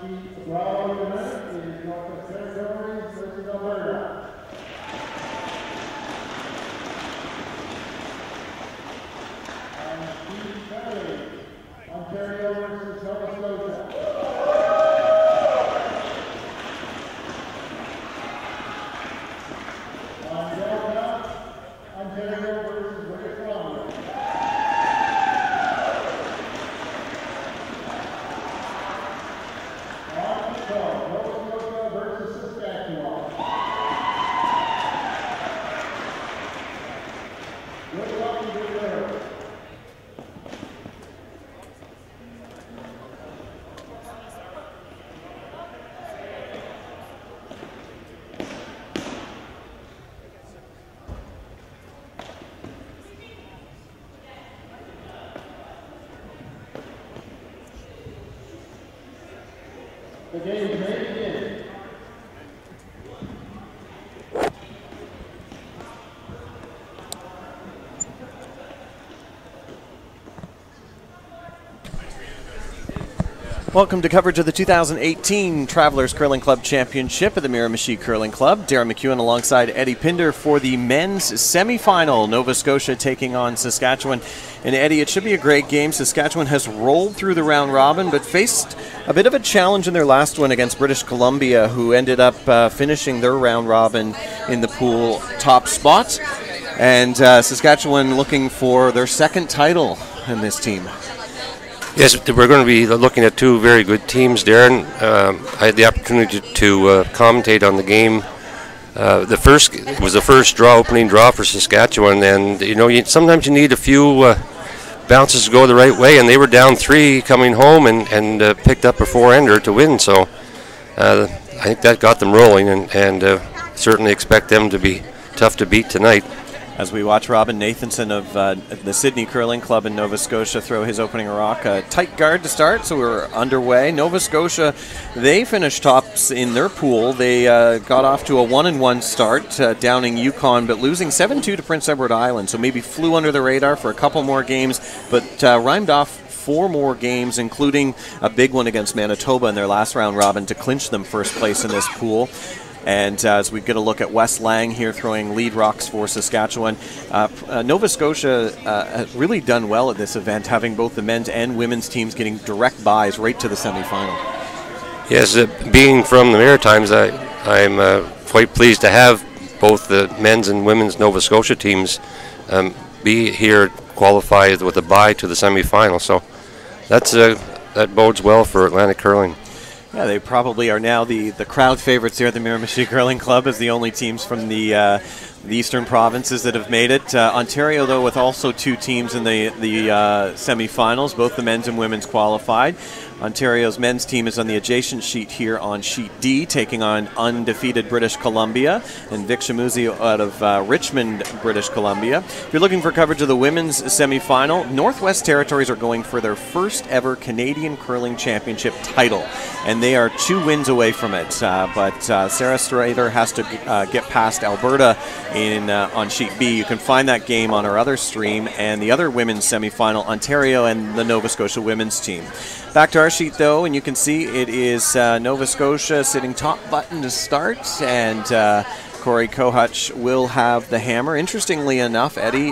sheet 12 is Northwest Territories versus Alberta. On sheet 30, Ontario versus Nova Scotia. On Delta, Ontario versus British Columbia. On Nova Scotia versus Saskatchewan. Good luck and good luck. The game may begin. Welcome to coverage of the 2018 Travelers Curling Club Championship at the Miramichi Curling Club. Darren McEwen alongside Eddie Pinder for the men's semifinal. Nova Scotia taking on Saskatchewan. And Eddie, it should be a great game. Saskatchewan has rolled through the round robin, but faced a bit of a challenge in their last one against British Columbia, who ended up finishing their round robin in the pool top spot. And Saskatchewan looking for their second title in this team. Yes, we're going to be looking at two very good teams, Darren. I had the opportunity to commentate on the game. It was the first opening draw for Saskatchewan, and sometimes you need a few bounces to go the right way, and they were down 3 coming home and picked up a 4-ender to win. So I think that got them rolling, and certainly expect them to be tough to beat tonight. As we watch Robin Nathanson of the Sydney Curling Club in Nova Scotia throw his opening rock. A tight guard to start, so we're underway. Nova Scotia, they finished tops in their pool. They got off to a 1-1 start, downing Yukon, but losing 7-2 to Prince Edward Island, so maybe flew under the radar for a couple more games, but rhymed off 4 more games, including a big one against Manitoba in their last round robin to clinch them first place in this pool. And as we get a look at Wes Lang here throwing lead rocks for Saskatchewan, Nova Scotia has really done well at this event, having both the men's and women's teams getting direct buys right to the semifinal. Yes, being from the Maritimes, I'm quite pleased to have both the men's and women's Nova Scotia teams be here qualified with a bye to the semifinal. So that bodes well for Atlantic curling. Yeah, they probably are now the crowd favorites here at the Miramichi Curling Club as the only teams from the eastern provinces that have made it. Ontario, though, with also 2 teams in the semifinals, both the men's and women's qualified. Ontario's men's team is on the adjacent sheet here on sheet D, taking on undefeated British Columbia, and Vic Shamuzzi out of Richmond, British Columbia. If you're looking for coverage of the women's semifinal, Northwest Territories are going for their first ever Canadian Curling Championship title, and they are 2 wins away from it. But Sarah Strader has to get past Alberta on sheet B. You can find that game on our other stream, and the other women's semifinal, Ontario and the Nova Scotia women's team. Back to our sheet, though, and you can see it is Nova Scotia sitting top button to start, and Corey Kohutch will have the hammer. Interestingly enough, Eddie,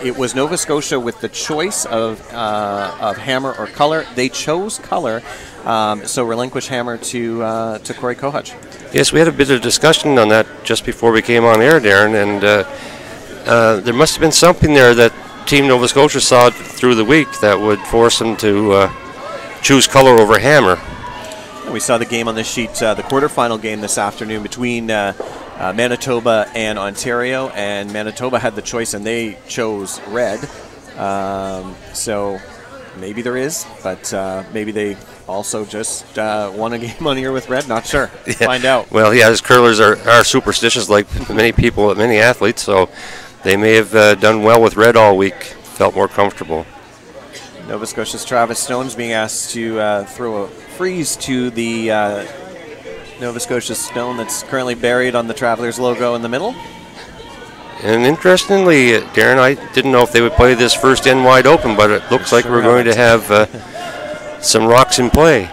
it was Nova Scotia with the choice of hammer or color. They chose color, so relinquish hammer to Corey Kohutch. Yes, we had a bit of discussion on that just before we came on air, Darren, and there must have been something there that Team Nova Scotia saw through the week that would force them to choose color over hammer. We saw the game on the sheet, the quarterfinal game this afternoon between Manitoba and Ontario, and Manitoba had the choice and they chose red. So maybe there is, but maybe they also just won a game on here with red. Not sure. Yeah. Find out. Well, yeah, as curlers are superstitious like many people, many athletes, so they may have done well with red all week, felt more comfortable. Nova Scotia's Travis Stone's being asked to throw a freeze to the Nova Scotia stone that's currently buried on the Travelers logo in the middle. And interestingly, Darren, I didn't know if they would play this first end wide open, but it looks like we're going to have some rocks in play.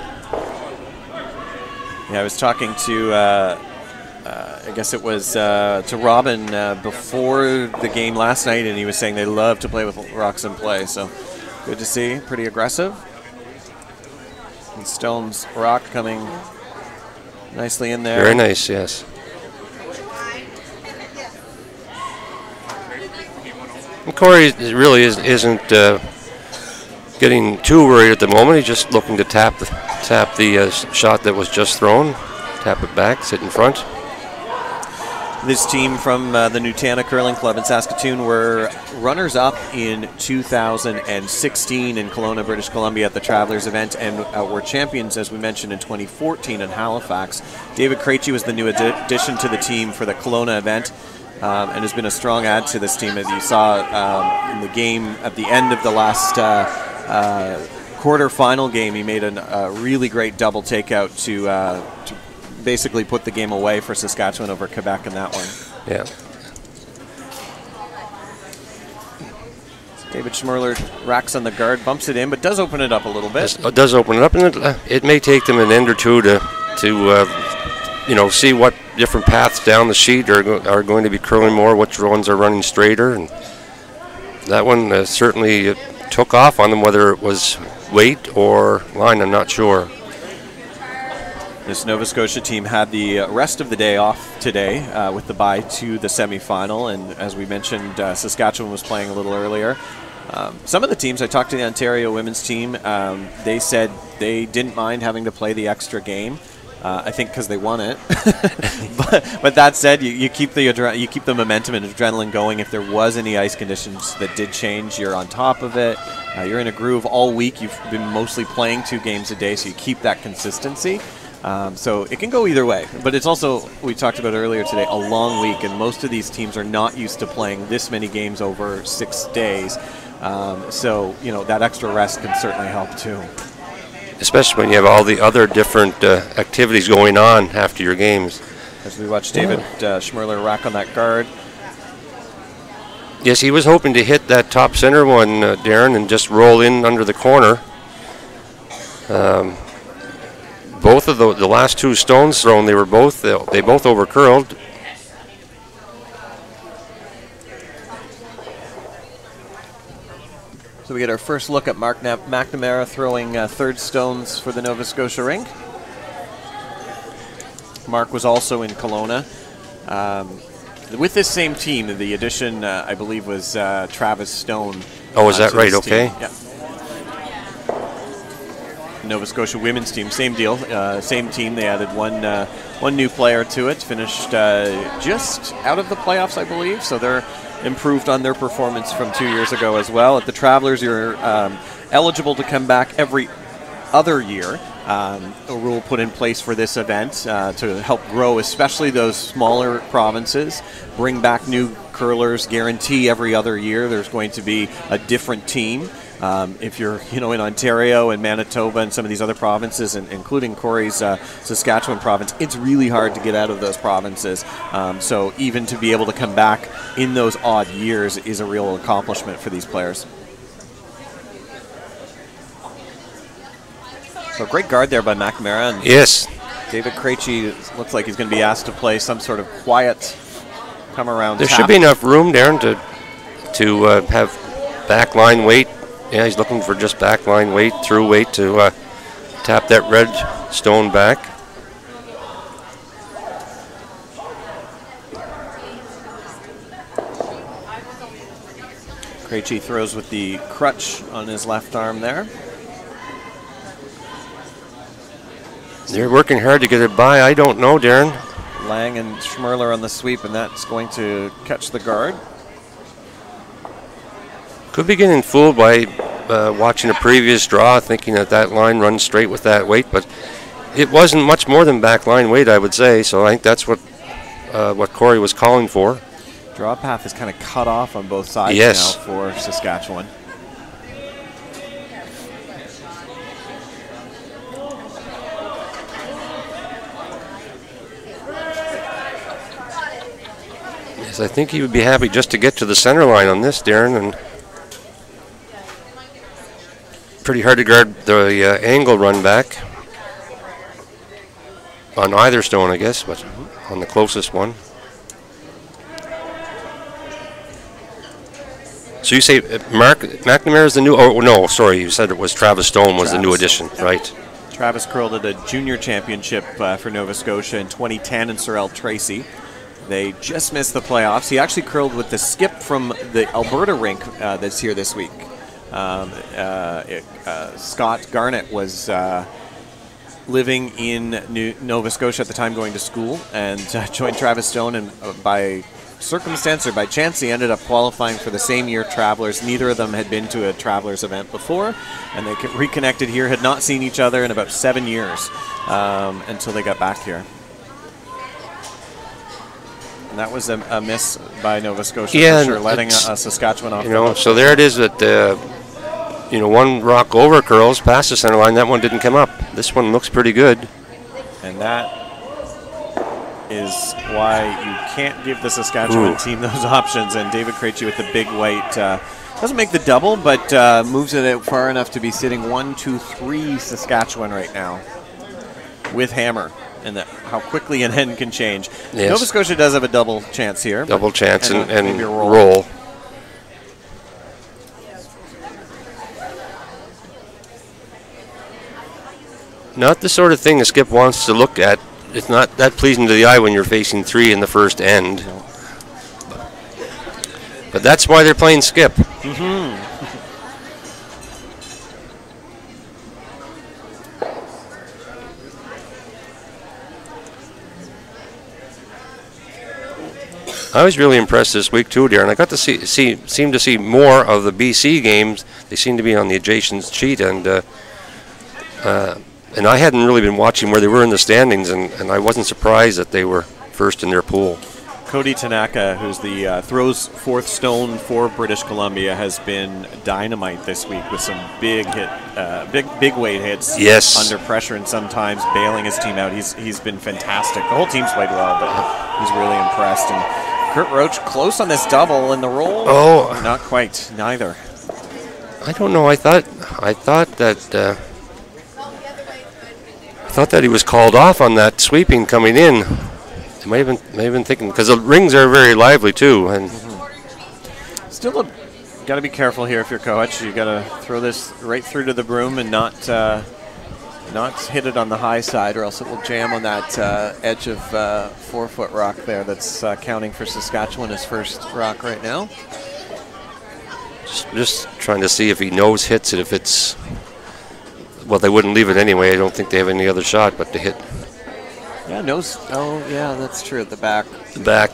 Yeah, I was talking to, I guess it was to Robin before the game last night, and he was saying they love to play with rocks in play. So good to see. Pretty aggressive. And Stone's rock coming nicely in there. Very nice, yes. And Corey really isn't getting too worried at the moment. He's just looking to tap the shot that was just thrown, tap it back, sit in front. This team from the Nutana Curling Club in Saskatoon were runners-up in 2016 in Kelowna, British Columbia at the Travelers event, and were champions, as we mentioned, in 2014 in Halifax. David Krejci was the new addition to the team for the Kelowna event, and has been a strong add to this team. As you saw in the game at the end of the last quarter-final game, he made a really great double takeout to basically put the game away for Saskatchewan over Quebec in that one. Yeah. David Schmerler racks on the guard, bumps it in, but does open it up a little bit. It does open it up, and it may take them an end or two to see what different paths down the sheet are going to be curling more, which ones are running straighter. And that one certainly took off on them, whether it was weight or line, I'm not sure. This Nova Scotia team had the rest of the day off today with the bye to the semifinal, and as we mentioned, Saskatchewan was playing a little earlier. Some of the teams, I talked to the Ontario women's team, they said they didn't mind having to play the extra game. I think because they won it. but that said, you keep the momentum and adrenaline going. If there was any ice conditions that did change, you're on top of it. You're in a groove all week. You've been mostly playing 2 games a day, so you keep that consistency. So it can go either way. But it's also, we talked about earlier today, a long week, and most of these teams are not used to playing this many games over 6 days. So, that extra rest can certainly help too. Especially when you have all the other different activities going on after your games. As we watch David Schmerler rack on that guard. Yes, he was hoping to hit that top center one, Darren, and just roll in under the corner. Both of the last 2 stones thrown, they both overcurled. So we get our first look at Mark McNamara throwing third stones for the Nova Scotia rink. Mark was also in Kelowna. With this same team, the addition, I believe, was Travis Stone. Oh, is that right? Okay. Yeah. Nova Scotia women's team, same deal, same team. They added one new player to it, finished just out of the playoffs, I believe, so they're improved on their performance from 2 years ago as well. At the Travelers, you're eligible to come back every other year. A rule put in place for this event to help grow, especially those smaller provinces, bring back new curlers, guarantee every other year there's going to be a different team. If you're, in Ontario and Manitoba and some of these other provinces, and including Corey's Saskatchewan province, it's really hard to get out of those provinces. So even to be able to come back in those odd years is a real accomplishment for these players. So great guard there by McNamara. And yes. David Krejci looks like he's going to be asked to play some sort of quiet come-around There tap. should be enough room, Darren, to have backline weight. Yeah, he's looking for just backline weight, through weight to tap that red stone back. Krejci throws with the crutch on his left arm there. They're working hard to get it by. I don't know, Darren. Lang and Schmerler on the sweep, and that's going to catch the guard. Could be getting fooled by watching a previous draw, thinking that line runs straight with that weight, but it wasn't much more than backline weight, I would say. So I think that's what Corey was calling for. Draw path is kind of cut off on both sides yes. now for Saskatchewan. Yes, I think he would be happy just to get to the center line on this, Darren, and pretty hard to guard the angle run back. on either stone, I guess, but on the closest one. So you say Mark McNamara is the new? Oh no, sorry, you said it was Travis Stone was the new addition, right? Travis curled at a junior championship for Nova Scotia in 2010 in Sorel Tracy. They just missed the playoffs. He actually curled with the skip from the Alberta rink that's here this week. Scott Garnett was living in Nova Scotia at the time, going to school, and joined Travis Stone, and by circumstance or by chance he ended up qualifying for the same year Travelers. Neither of them had been to a Travelers event before, and they reconnected here, had not seen each other in about 7 years until they got back here. And that was a miss by Nova Scotia, for sure, letting Saskatchewan off. You know, so there it is that one rock over curls past the center line. That one didn't come up. This one looks pretty good. And that is why you can't give the Saskatchewan team those options. And David Krejci with the big white doesn't make the double, but moves it out far enough to be sitting 1-2-3 Saskatchewan right now with hammer. And how quickly an end can change. Yes. Nova Scotia does have a double chance here. Double chance and roll. Not the sort of thing a skip wants to look at. It's not that pleasing to the eye when you're facing 3 in the first end. No. But that's why they're playing skip. I was really impressed this week too, Darren. I got to seem to see more of the BC games. They seem to be on the adjacent sheet, and I hadn't really been watching where they were in the standings, and I wasn't surprised that they were first in their pool. Cody Tanaka, who's the throws fourth stone for British Columbia, has been dynamite this week with some big weight hits. Yes. Under pressure and sometimes bailing his team out. He's been fantastic. The whole team's played well, but he's really impressed. And Kurt Roach close on this double in the roll. Oh, not quite. Neither. I don't know. I thought that he was called off on that sweeping coming in. I may have been thinking, because the rings are very lively too, and still got to be careful here if you're coach. You got to throw this right through to the broom and not hit it on the high side, or else it will jam on that edge of 4-foot rock there. That's counting for Saskatchewan as first rock right now. Just trying to see if he nose hits it. If it's, well, they wouldn't leave it anyway. I don't think they have any other shot but to hit. Yeah, nose. Oh, yeah, that's true. At the back. The back.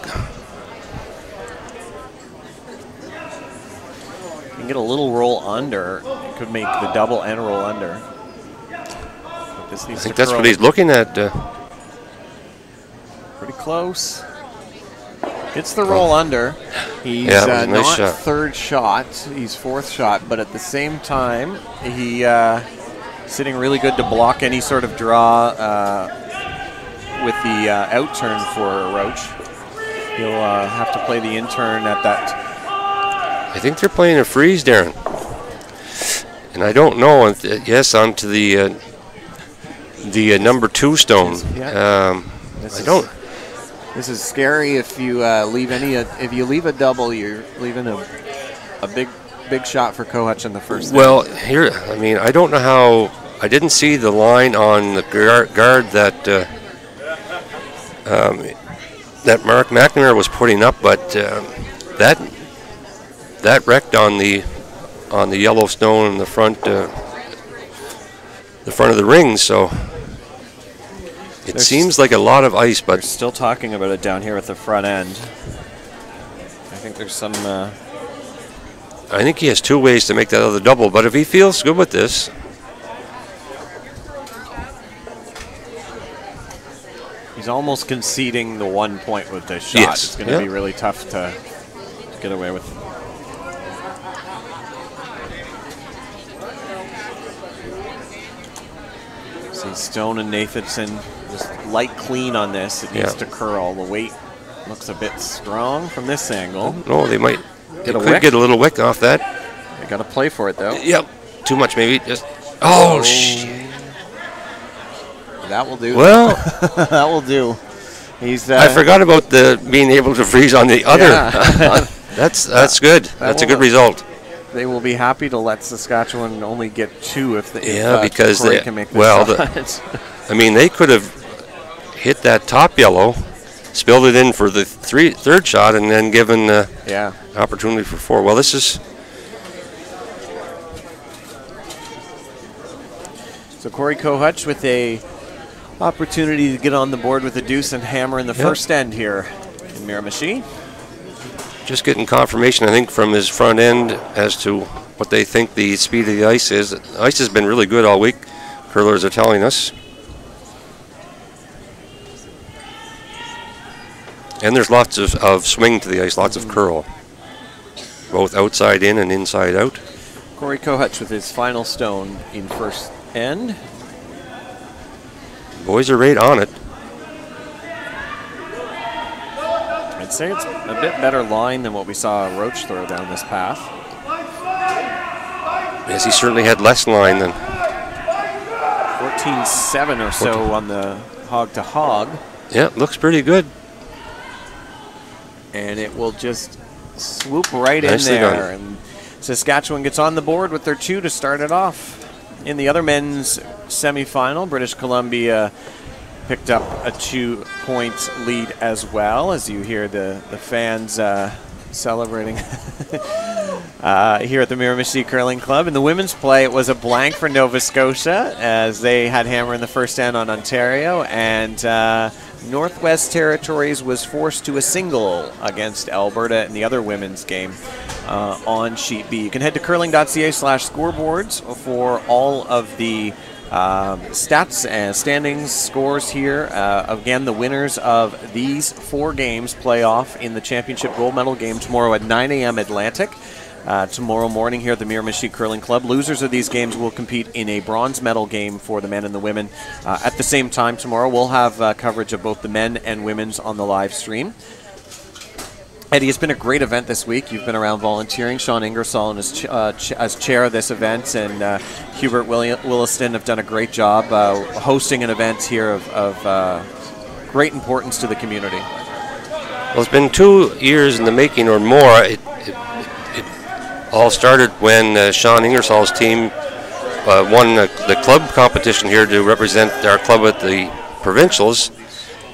You can get a little roll under. It could make the double and roll under. I think that's what he's looking at. Pretty close. It's the roll under. He's nice not shot. Third shot. He's fourth shot, but at the same time, he sitting really good to block any sort of draw with the out turn for Roach. He'll have to play the in turn at that. I think they're playing a freeze, Darren. And I don't know. Yes, onto the number 2 stone. Yeah. This is scary if you leave if you leave a double, you're leaving a big shot for Kohutch in the first. Well, here, I mean, I don't know how. I didn't see the line on the guard that that Mark McNamara was putting up, but that wrecked on the yellow stone in the front of the ring. So it seems like a lot of ice, but we're still talking about it down here at the front end. I think there's some. I think he has 2 ways to make that other double, but if he feels good with this. He's almost conceding the 1 point with this shot. Yes. It's going to be really tough to get away with. See Stone and Nathanson just light clean on this. It needs to curl. The weight looks a bit strong from this angle. No, they might. They could get a little wick off that. They got to play for it though. Yep. Too much maybe. Just. Oh shit. that will do. Well, that will do. He's. I forgot about the being able to freeze on the other. Yeah. That's good. That's a good result. They will be happy to let Saskatchewan only get 2 if because Corey can make this shot. I mean, they could have hit that top yellow, spilled it in for the third shot, and then given opportunity for 4. Well, this is. So Corey Kohutch with a opportunity to get on the board with a deuce and hammer in the first end here in Miramichi. Just getting confirmation, I think, from his front end as to what they think the speed of the ice is. The ice has been really good all week, curlers are telling us. And there's lots of swing to the ice, lots of curl, both outside in and inside out. Corey Kohutch with his final stone in first end. Boys are right on it. I'd say it's a bit better line than what we saw Roach throw down this path. Yes, he certainly had less line than 14-7 or so on the hog to hog. Yeah, looks pretty good. And it will just swoop right Nicely in there. done. And Saskatchewan gets on the board with their 2 to start it off. In the other men's semifinal, British Columbia picked up a 2-point lead as well, as you hear the fans celebrating here at the Miramichi Curling Club. In the women's play, it was a blank for Nova Scotia as they had hammer in the first end on Ontario, and Northwest Territories was forced to a single against Alberta in the other women's game on Sheet B. You can head to curling.ca/scoreboards for all of the stats and standings, scores here. Again, the winners of these 4 games play off in the championship gold medal game tomorrow at 9 a.m. Atlantic. Tomorrow morning here at the Miramichi Curling Club. Losers of these games will compete in a bronze medal game for the men and the women. At the same time tomorrow, we'll have coverage of both the men and women's on the live stream. Eddie, it's been a great event this week. You've been around volunteering. Sean Ingersoll as chair of this event, and Hubert Williston have done a great job hosting an event here of great importance to the community. Well, it's been 2 years in the making or more. It all started when Sean Ingersoll's team won the club competition here to represent our club at the provincials.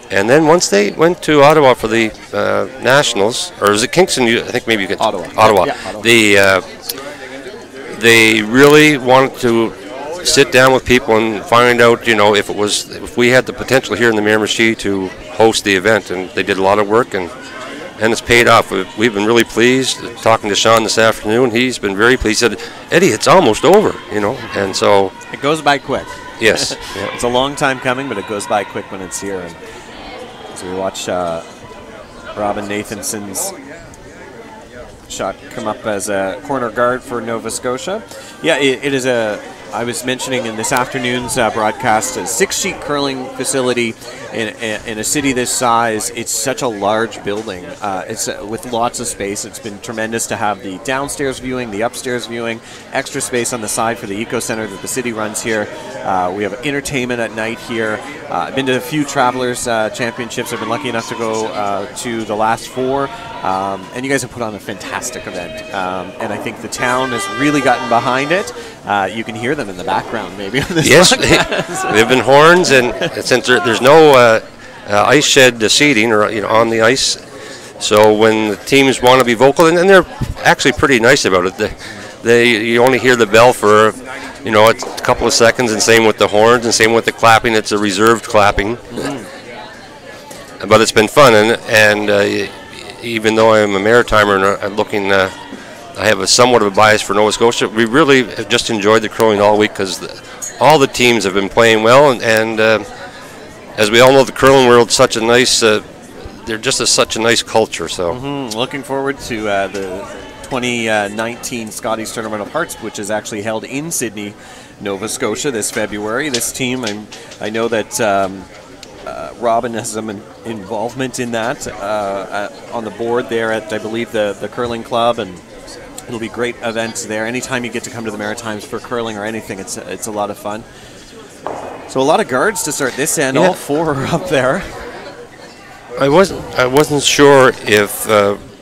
And then once they went to Ottawa for the nationals, or was it Kingston? I think maybe you could. Ottawa. Ottawa. Yeah, Ottawa. They really wanted to sit down with people and find out, if we had the potential here in the Miramichi to host the event, and they did a lot of work, and it's paid off. We've been really pleased. Talking to Sean this afternoon, he's been very pleased. He said, "Eddie, it's almost over," and so it goes by quick. Yes, It's a long time coming, but it goes by quick when it's here. And as we watch Robin Nathanson's shot come up as a corner guard for Nova Scotia. Yeah, it is I was mentioning in this afternoon's broadcast, a 6-sheet curling facility in a city this size. It's such a large building. It's with lots of space. It's been tremendous to have the downstairs viewing, the upstairs viewing, extra space on the side for the Eco Center that the city runs here. We have entertainment at night here. I've been to a few Travelers Championships. I've been lucky enough to go to the last 4. And you guys have put on a fantastic event. And I think the town has really gotten behind it. You can hear them in the background, maybe. On this yes, they've been horns, and since there's no ice shed seating or on the ice, so when the teams want to be vocal, and they're actually pretty nice about it. You only hear the bell for a couple of seconds, and same with the horns, and same with the clapping. It's a reserved clapping, but it's been fun, and even though I'm a Maritimer and I'm looking. I have somewhat of a bias for Nova Scotia. We really have just enjoyed the curling all week because all the teams have been playing well, and as we all know, the curling world's such a nice. They're just such a nice culture. So looking forward to the 2019 Scotties Tournament of Hearts, which is actually held in Sydney, Nova Scotia this February. This team, I know that Robin has some involvement in that on the board there at, I believe, the curling club, and it'll be great events there. Anytime you get to come to the Maritimes for curling or anything, it's a lot of fun. So a lot of guards to start this end. Yeah. All 4 are up there. I wasn't sure if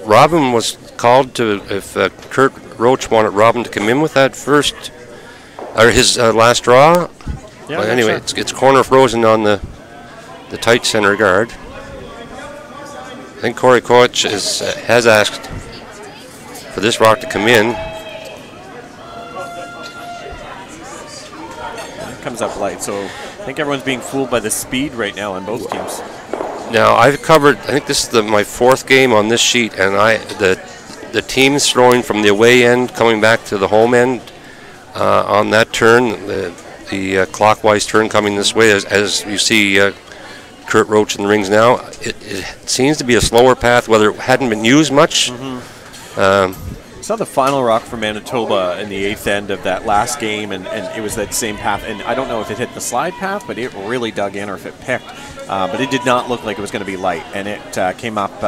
Robin was called to, if Kurt Roach wanted Robin to come in with that first, or his last draw. Yeah, But anyway, it's corner frozen on the tight center guard. I think Corey Koch has asked for this rock to come in. It comes up light, so I think everyone's being fooled by the speed right now on both teams. Now I've covered, I think this is my 4th game on this sheet, and the teams throwing from the away end coming back to the home end on that turn, the clockwise turn coming this way, as you see Kurt Roach in the rings now, it seems to be a slower path, whether it hadn't been used much. Saw the final rock for Manitoba in the 8th end of that last game, and it was that same path. And I don't know if it hit the slide path, but it really dug in, or if it picked. But it did not look like it was going to be light, and it came up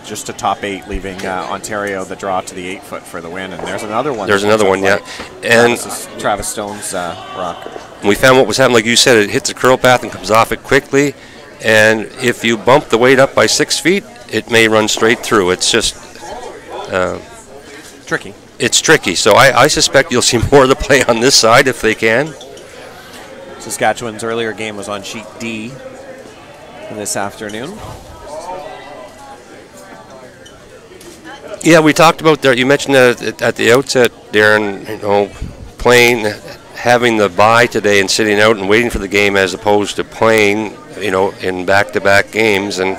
just to top 8, leaving Ontario the draw to the 8-foot for the win. And there's another one. There's another one, yeah. And Travis Stone's rock. We found what was happening, like you said, it hits the curl path and comes off it quickly. And if you bump the weight up by 6 feet, it may run straight through. It's just tricky. It's tricky. So I suspect you'll see more of the play on this side if they can. Saskatchewan's earlier game was on sheet D this afternoon. Yeah, we talked about that. You mentioned that at the outset, Darren, playing, having the bye today and sitting out and waiting for the game as opposed to playing, in back-to-back games. And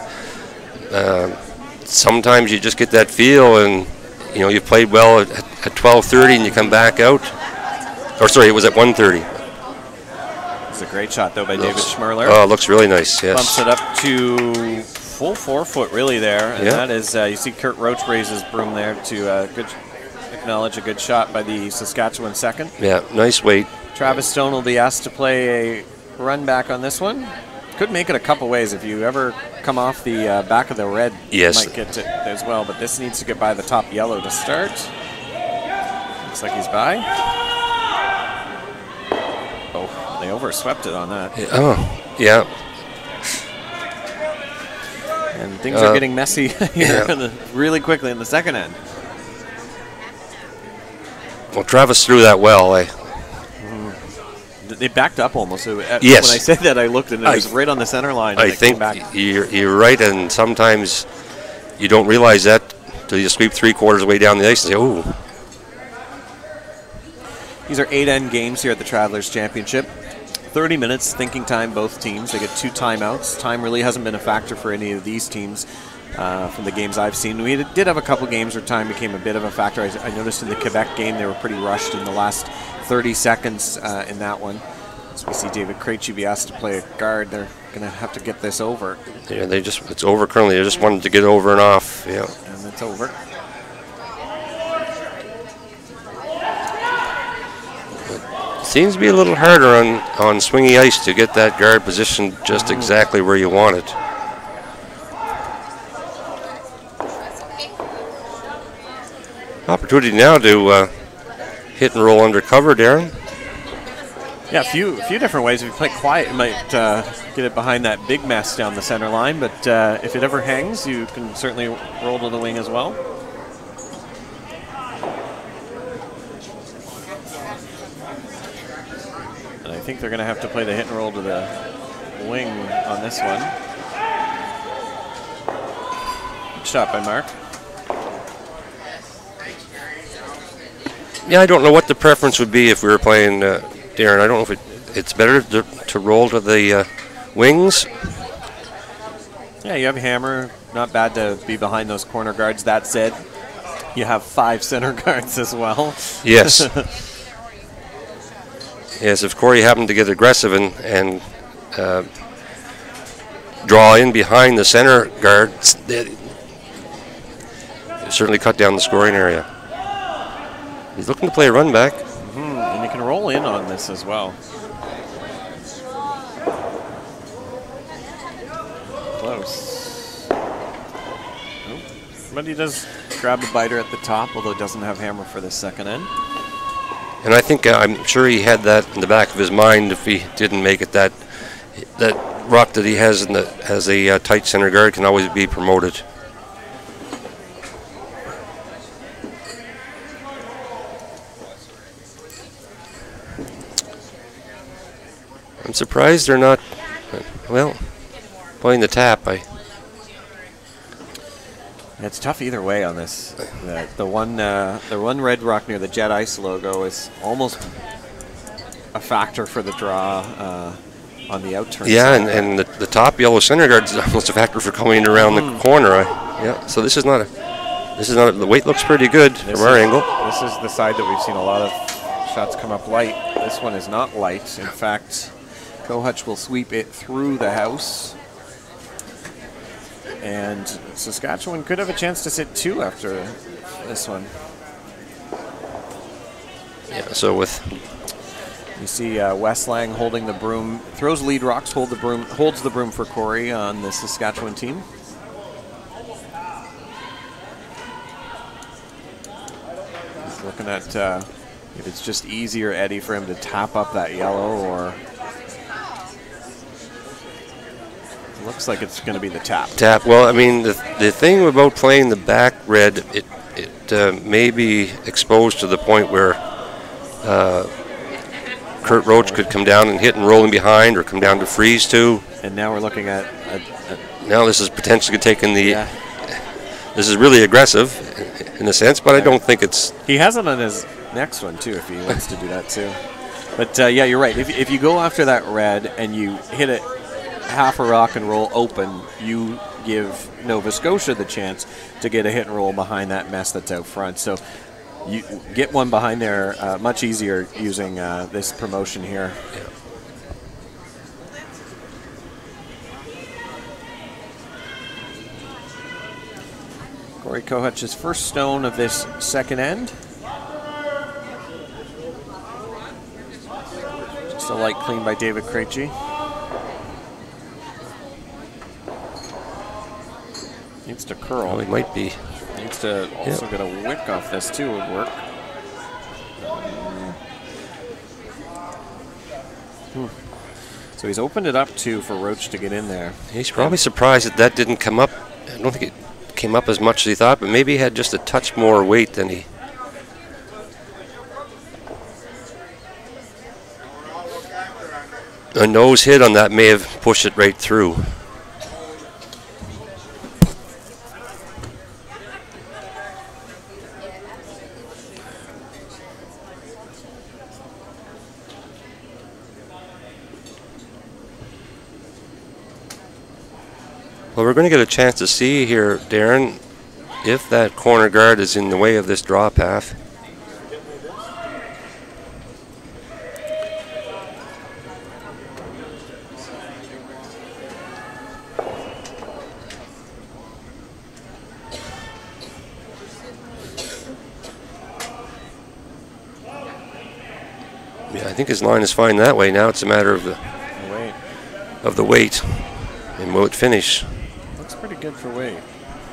sometimes you just get that feel, and you played well at 12:30 and you come back out. Or sorry, it was at 1:30. It's a great shot though by David Schmerler. Oh, it looks really nice. Yes. Bumps it up to full 4-foot really there, and that is you see Kurt Roach raise his broom there to acknowledge a good shot by the Saskatchewan second. Yeah, nice weight. Travis Stone will be asked to play a run back on this one. Could make it a couple ways. If you ever come off the back of the red, yes, you might get it as well, but this needs to get by the top yellow to start. Looks like he's by. Oh, they overswept it on that. Oh, yeah. And things are getting messy here really quickly in the second end. Well, Travis threw that well. They backed up almost. Yes. When I said that, I looked and it was right on the center line. I think you're right, and sometimes you don't realize that until you sweep 3/4 of the way down the ice and say, "Ooh." These are 8-end games here at the Travelers Championship. 30 minutes thinking time, both teams. They get 2 timeouts. Time really hasn't been a factor for any of these teams from the games I've seen. We did have a couple games where time became a bit of a factor. I noticed in the Quebec game they were pretty rushed in the last 30 seconds in that one. So we see David Krejci be asked to play a guard. They're going to have to get this over. Yeah, it's over currently. They just wanted to get over and off. Yeah. And it's over. Seems to be a little harder on swingy ice to get that guard position just exactly where you want it. Opportunity now to hit and roll under cover, Darren. Yeah, a few different ways. If you play quiet, you might get it behind that big mess down the center line, but if it ever hangs, you can certainly roll to the wing as well. And I think they're going to have to play the hit and roll to the wing on this one. Good shot by Mark. Yeah, I don't know what the preference would be if we were playing Darren. I don't know if it's better to roll to the wings. Yeah, you have Hammer. Not bad to be behind those corner guards. That said, you have 5 center guards as well. Yes. Yes, if Corey happened to get aggressive and draw in behind the center guards, it certainly cut down the scoring area. He's looking to play a run back. And you can roll in on this as well. Close. Nope. But he does grab a biter at the top, although doesn't have Hammer for the second end. And I think I'm sure he had that in the back of his mind if he didn't make it that that rock that he has as a tight center guard can always be promoted. I'm surprised they're not, well, playing the tap. It's tough either way on this. The one red rock near the Jet Ice logo is almost a factor for the draw on the outturn. Yeah, and the top yellow center guard is almost a factor for coming around the corner. Yeah, so this is not the weight looks pretty good from our angle. This is the side that we've seen a lot of shots come up light. This one is not light. In fact, Kohutch will sweep it through the house. And Saskatchewan could have a chance to sit 2 after this one. Yeah, so with... You see Wes Lang holding the broom, throws lead rocks, holds the broom for Corey on the Saskatchewan team. He's looking at if it's just easier, Eddie, for him to tap up that yellow, or... Looks like it's going to be the tap. Tap. Well, I mean, the thing about playing the back red, it may be exposed to the point where Kurt Roach could come down and hit and roll in behind, or come down to freeze too. And now we're looking at now this is potentially taking the. Yeah. This is really aggressive in a sense, but I don't think it's. He has it on his next one too, if he wants to do that too. But yeah, you're right. If you go after that red and you hit it half a rock and roll open, you give Nova Scotia the chance to get a hit and roll behind that mess that's out front. So you get one behind there much easier using this promotion here. Yeah. Corey Kohutch's first stone of this second end. Just a light clean by David Krejci. Needs to curl. Oh, he might be. Needs to also get a wick off this too, would work. So he's opened it up too for Roach to get in there. He's probably surprised that didn't come up. I don't think it came up as much as he thought, but maybe he had just a touch more weight than he. A nose hit on that may have pushed it right through. Well, we're going to get a chance to see here, Darren, if that corner guard is in the way of this draw path. Yeah, I think his line is fine that way. Now it's a matter of the weight. And will it finish? Looks pretty good for weight.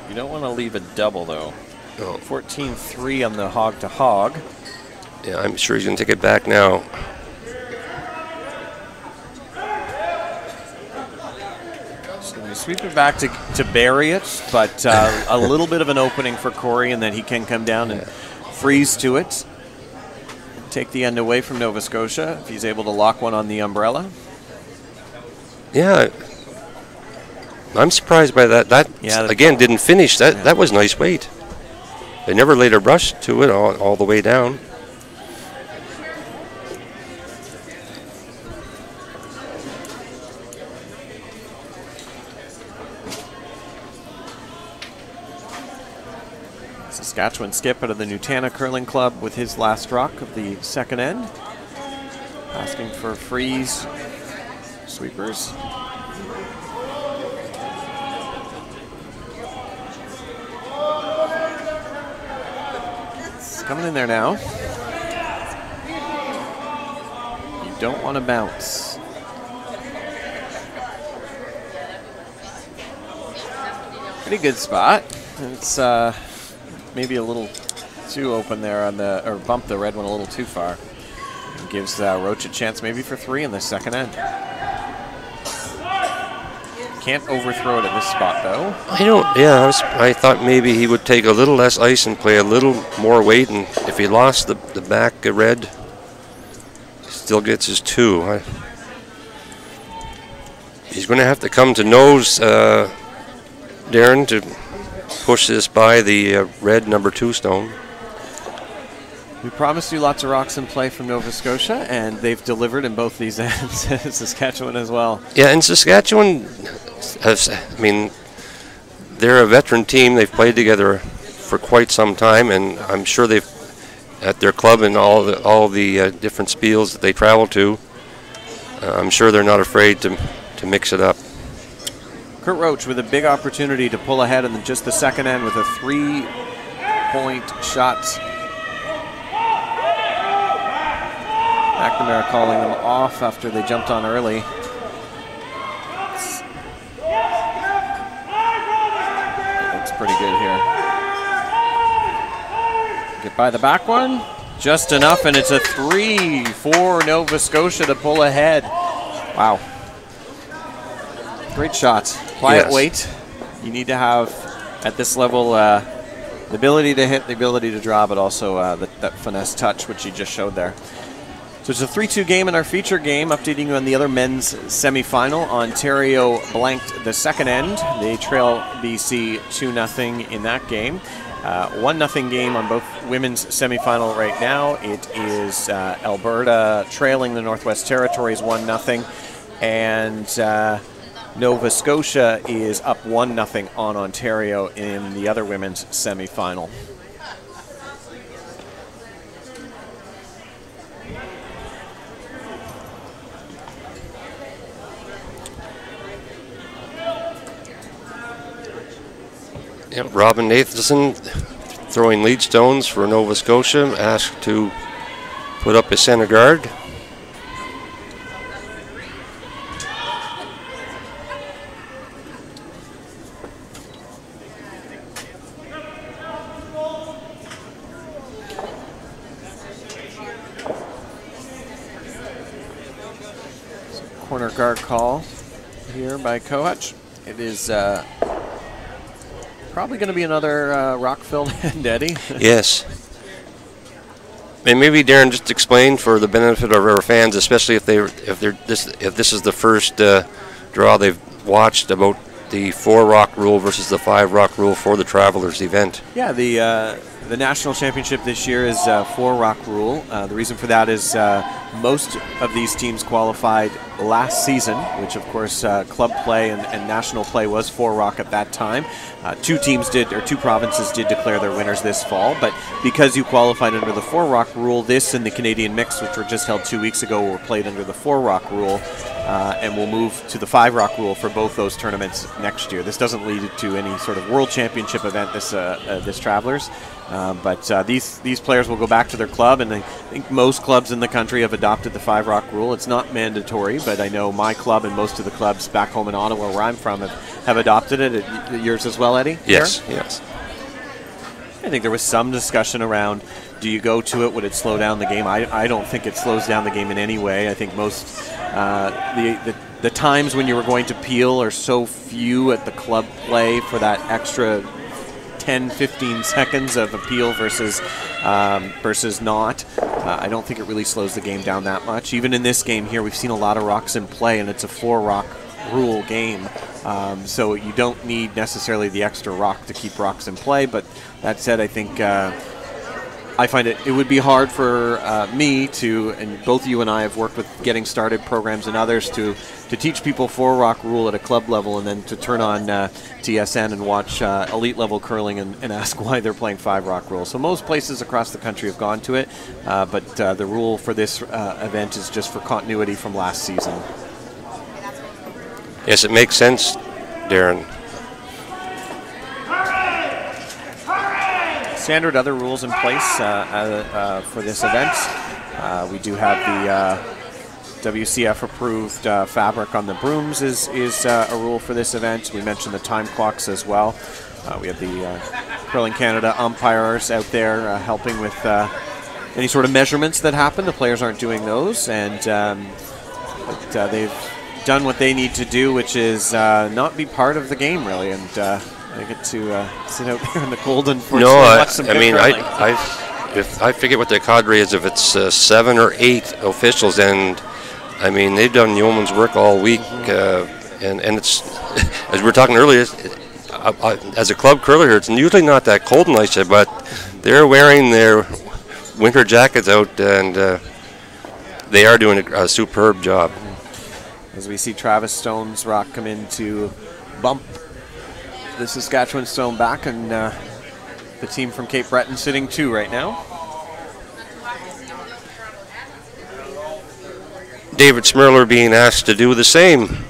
You don't want to leave a double, though. No. 14-3 on the hog to hog. Yeah, I'm sure he's going to take it back now. Just going to sweep it back to bury it, but a little bit of an opening for Corey, and then he can come down and freeze to it. Take the end away from Nova Scotia if he's able to lock one on the umbrella. Yeah. I'm surprised by that. That again didn't finish. That was nice weight. They never laid a brush to it all the way down. Saskatchewan Skip out of the Nutana Curling Club with his last rock of the second end. Asking for freeze sweepers. Coming in there now. You don't want to bounce. Pretty good spot. It's maybe a little too open there on the, or bump the red one a little too far. It gives Roach a chance maybe for 3 in the second end. Can't overthrow it at this spot, though. I thought maybe he would take a little less ice and play a little more weight, and if he lost the back red, he still gets his 2. He's going to have to come to nose, Darren, to push this by the red number 2 stone. We promised you lots of rocks in play from Nova Scotia, and they've delivered in both these ends. Saskatchewan as well. Yeah, and Saskatchewan, they're a veteran team. They've played together for quite some time, and I'm sure they've, at their club and all the different spiels that they travel to, I'm sure they're not afraid to mix it up. Kurt Roach with a big opportunity to pull ahead in just the second end with a 3-point shot. McNamara calling them off after they jumped on early. Looks pretty good here. Get by the back one. Just enough, and it's a 3 for Nova Scotia to pull ahead. Wow. Great shots. Quiet weight. You need to have, at this level, the ability to hit, the ability to draw, but also that finesse touch, which you just showed there. So it's a 3-2 game in our feature game. Updating you on the other men's semifinal. Ontario blanked the second end. They trail BC 2-0 in that game. 1-0 game on both women's semifinal right now. It is Alberta trailing the Northwest Territories 1-0. And Nova Scotia is up 1-0 on Ontario in the other women's semifinal. Yep, Robin Nathanson throwing lead stones for Nova Scotia, asked to put up his center guard. Corner guard call here by Kohutch. It is probably going to be another rock-filled end, Eddie. Yes. And maybe Darren, just explain for the benefit of our fans, especially if this is the first draw they've watched, about the 4-rock rule versus the 5-rock rule for the Travelers event. Yeah, the national championship this year is 4-rock rule. The reason for that is most of these teams qualified last season, which of course club play and national play was 4-rock at that time. Two provinces did declare their winners this fall, but because you qualified under the 4-rock rule, this and the Canadian Mix, which were just held 2 weeks ago, were played under the 4-rock rule, and we'll move to the 5-rock rule for both those tournaments next year. This doesn't lead to any sort of world championship event this Travelers. But these players will go back to their club, and I think most clubs in the country have adopted the 5-rock rule. It's not mandatory, but I know my club and most of the clubs back home in Ottawa, where I'm from, have adopted it. Yours as well, Eddie? Yes, yes. I think there was some discussion around, do you go to it? Would it slow down the game? I don't think it slows down the game in any way. I think most the times when you were going to peel are so few at the club play for that extra 10-15 seconds of appeal versus not. I don't think it really slows the game down that much. Even in this game here, we've seen a lot of rocks in play, and it's a 4-rock rule game. So you don't need necessarily the extra rock to keep rocks in play. But that said, I think I find it would be hard for me to, and both you and I have worked with Getting Started programs and others, to teach people 4-rock rule at a club level, and then to turn on TSN and watch elite level curling and ask why they're playing 5-rock rule. So most places across the country have gone to it, but the rule for this event is just for continuity from last season. Yes, it makes sense, Darren. Standard other rules in place for this event. We do have the WCF approved fabric on the brooms is a rule for this event. We mentioned the time clocks as well. We have the Curling Canada umpires out there helping with any sort of measurements that happen. The players aren't doing those, and they've done what they need to do, which is not be part of the game, really. And I get to sit out here in the cold and watch some good curling. If I forget what their cadre is, if it's 7 or 8 officials, and I mean they've done yeoman's work all week, and it's as we were talking earlier. As a club curler here, it's usually not that cold and nice, but they're wearing their winter jackets out, and they are doing a superb job. As we see Travis Stone's rock come in to bump the Saskatchewan Stone back, and the team from Cape Breton sitting 2 right now. David Smirler being asked to do the same.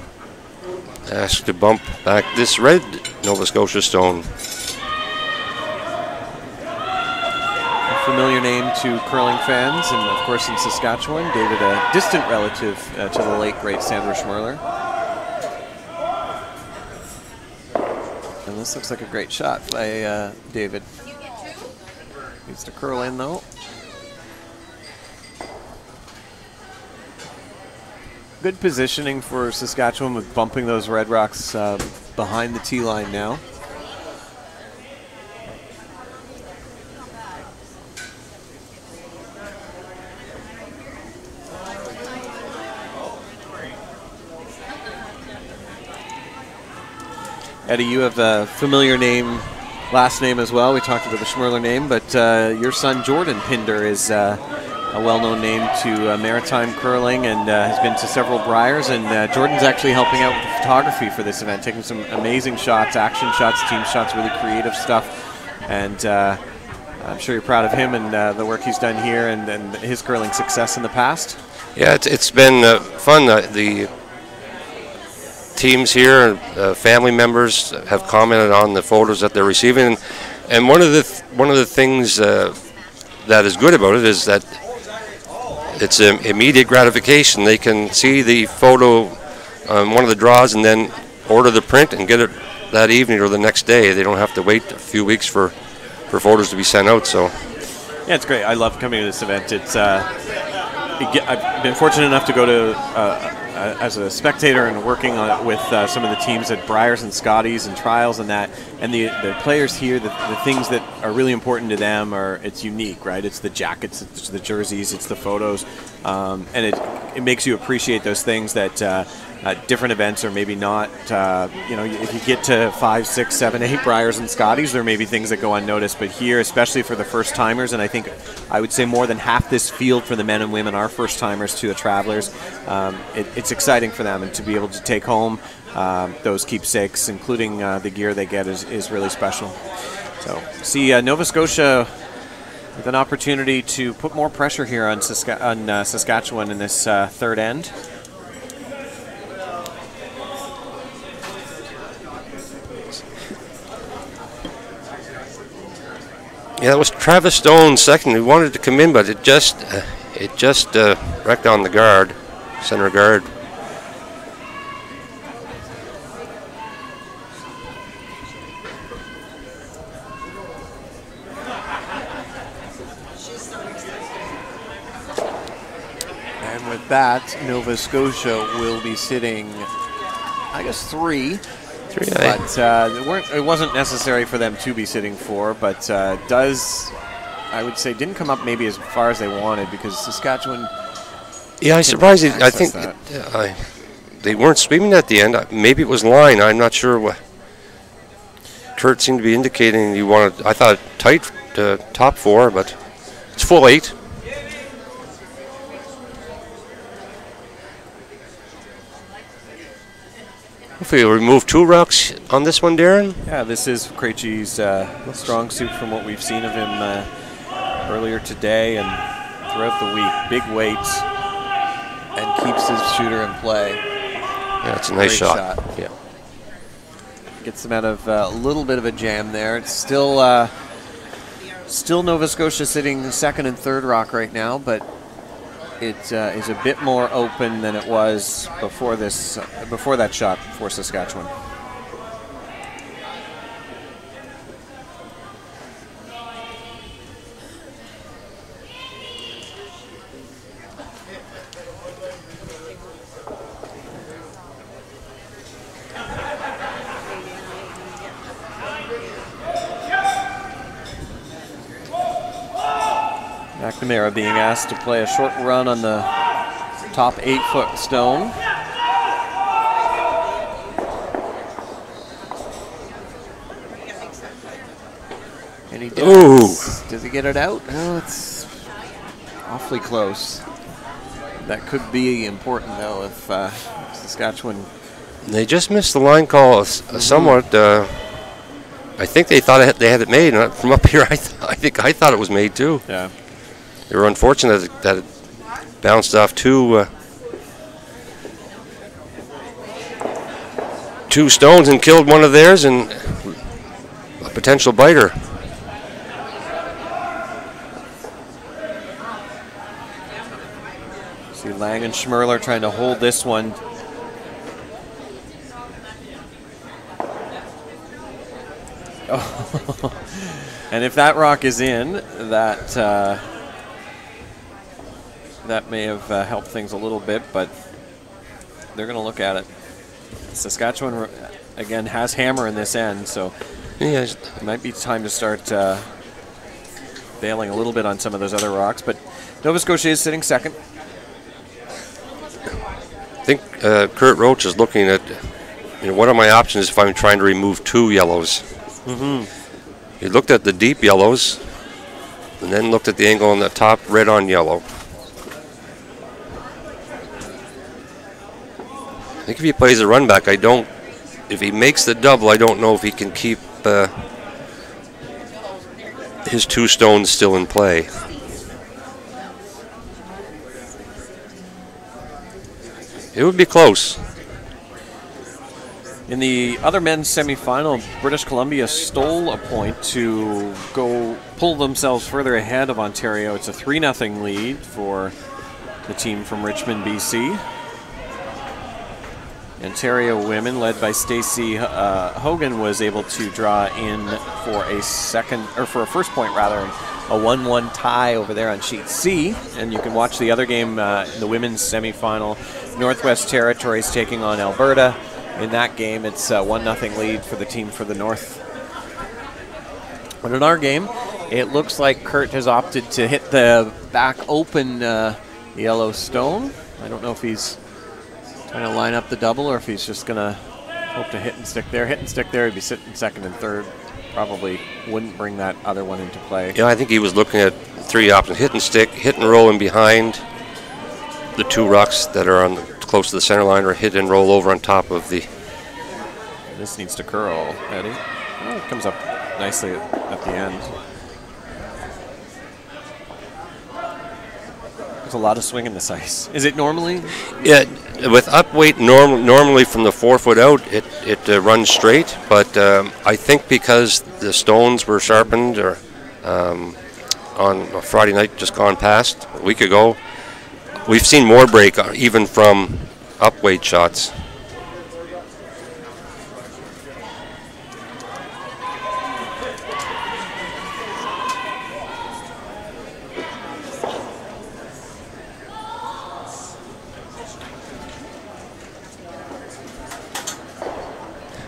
Asked to bump back this red Nova Scotia Stone. A familiar name to curling fans, and of course in Saskatchewan. David, a distant relative to the late great Sandra Schmerler. And this looks like a great shot by David. Needs to curl in though. Good positioning for Saskatchewan with bumping those Red Rocks behind the tee line now. Eddie, you have a familiar name, last name as well. We talked about the Schmerler name, but your son Jordan Pinder is a well-known name to maritime curling, and has been to several Briars, and Jordan's actually helping out with the photography for this event, taking some amazing shots, action shots, team shots, really creative stuff, and I'm sure you're proud of him and the work he's done here and his curling success in the past. Yeah, it's been fun. The teams here, family members have commented on the photos that they're receiving, and one of the things that is good about it is that it's immediate gratification. They can see the photo on one of the draws and then order the print and get it that evening or the next day. They don't have to wait a few weeks for photos to be sent out. So yeah, it's great. I love coming to this event. It's I've been fortunate enough to go to as a spectator and working with some of the teams at Briars and Scotties and Trials and that, and the players here, the things that are really important to them are, it's unique, right? It's the jackets, it's the jerseys, it's the photos, and it makes you appreciate those things that different events are maybe not. If you get to 5, 6, 7, 8 Briars and Scotties, there may be things that go unnoticed, but here, especially for the first timers, and I think I would say more than half this field for the men and women are first timers to the Travelers. It's exciting for them, and to be able to take home those keepsakes, including the gear they get, is really special. So see Nova Scotia with an opportunity to put more pressure here on Saskatchewan in this third end. yeah, that was Travis Stone second. He wanted to come in, but it just wrecked on the guard, center guard. And with that, Nova Scotia will be sitting, I guess, 3. But it wasn't necessary for them to be sitting 4, but I would say, didn't come up maybe as far as they wanted, because Saskatchewan. Yeah, I'm surprised. I think they weren't sweeping at the end. Maybe it was line. I'm not sure what. Kurt seemed to be indicating he wanted. I thought tight top 4, but it's full 8. Hopefully we'll remove 2 rocks on this one, Darren. Yeah, this is Krejci's strong suit from what we've seen of him earlier today and throughout the week. Big weights and keeps his shooter in play. Yeah, it's a nice shot. Yeah, gets him out of a little bit of a jam there. It's still Nova Scotia sitting second and third rock right now, but it is a bit more open than it was before that shot for Saskatchewan. McNamara being asked to play a short run on the top 8-foot stone. And he does. Does he get it out? Oh, it's awfully close. That could be important, though, if Saskatchewan... They just missed the line call somewhat. I think they thought they had it made. And from up here, I thought it was made, too. Yeah. They were unfortunate that it bounced off two stones and killed one of theirs and a potential biter. See Lang and Schmerler trying to hold this one. Oh. And if that rock is in, that may have helped things a little bit, but they're going to look at it. Saskatchewan, again, has hammer in this end, so it might be time to start bailing a little bit on some of those other rocks. But Nova Scotia is sitting second. I think Kurt Roach is looking at, what are my options if I'm trying to remove two yellows? He looked at the deep yellows and then looked at the angle on the top red on yellow. I think if he plays a run back, if he makes the double, I don't know if he can keep his two stones still in play. It would be close. In the other men's semifinal, British Columbia stole a point to go pull themselves further ahead of Ontario. It's a 3-0 lead for the team from Richmond, BC. Ontario women, led by Stacey Hogan, was able to draw in for a first point rather, a 1-1 tie over there on sheet C. And you can watch the other game, the women's semifinal. Northwest Territories taking on Alberta. In that game, it's a 1-0 lead for the team for the North. But in our game, it looks like Kurt has opted to hit the back open yellow stone. I don't know if he's trying to line up the double or if he's just going to hope to hit and stick there. Hit and stick there, he'd be sitting second and third. Probably wouldn't bring that other one into play. Yeah, I think he was looking at three options: hit and stick, hit and roll in behind the two rocks that are on close to the center line, or hit and roll over on top of the... This needs to curl, Eddie. Oh, it comes up nicely at the end. There's a lot of swing in this ice. Is it normally? Yeah, with up weight normally from the 4 foot out, it runs straight, but I think because the stones were sharpened or on a Friday night just gone past, a week ago, we've seen more break even from up weight shots.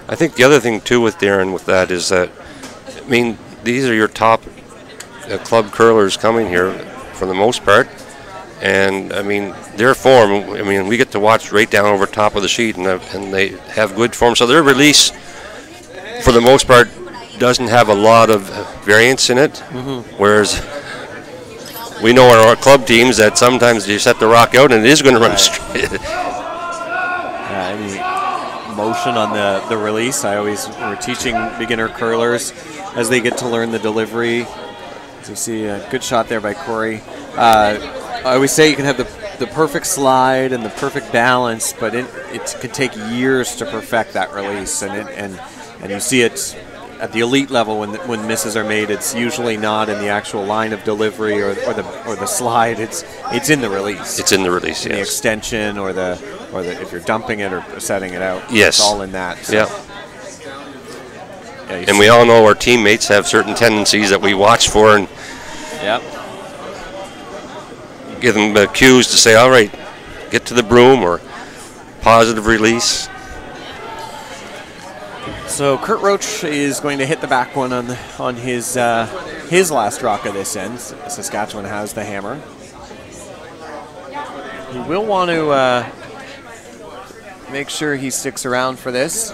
I think the other thing too with Darren with that is that, I mean, these are your top club curlers coming here for the most part, and I mean their form. I mean, we get to watch right down over top of the sheet, and they have good form. So their release, for the most part, doesn't have a lot of variance in it. Whereas we know in our club teams that sometimes you set the rock out and it is going to run straight. Any motion on the release. We're teaching beginner curlers as they get to learn the delivery. So you see a good shot there by Corey. I always say you can have the perfect slide and the perfect balance, but it can take years to perfect that release, and you see it at the elite level when misses are made. It's usually not in the actual line of delivery or the slide. It's in the release. It's in the release. In the extension or the if you're dumping it or setting it out. Yes, it's all in that. So. Yeah. And we all know our teammates have certain tendencies that we watch for, and give them cues to say, all right, get to the broom, or positive release. So Kurt Roach is going to hit the back one on his his last rock of this end. Saskatchewan has the hammer. He will want to make sure he sticks around for this.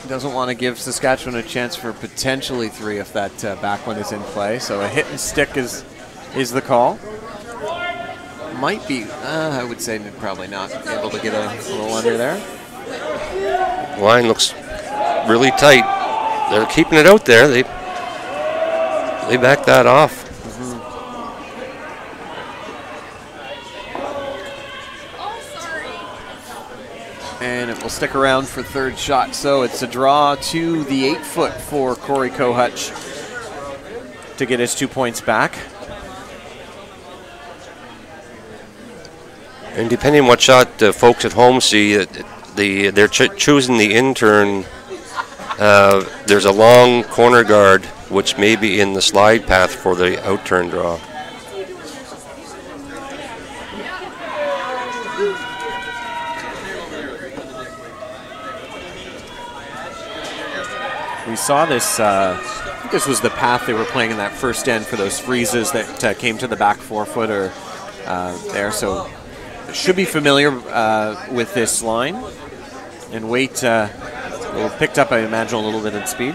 He doesn't want to give Saskatchewan a chance for potentially 3 if that back one is in play. So a hit and stick is the call. Might be, I would say probably not able to get a little under there. Line looks really tight. They're keeping it out there. They back that off. And it will stick around for third shot. So it's a draw to the 8-foot for Corey Kohutch to get his 2 points back. And depending on what shot folks at home see, they're choosing the in-turn. There's a long corner guard, which may be in the slide path for the out-turn draw. We saw this, I think this was the path they were playing in that first end for those freezes that came to the back 4-footer there. So should be familiar with this line. And Waite picked up, I imagine, a little bit in speed.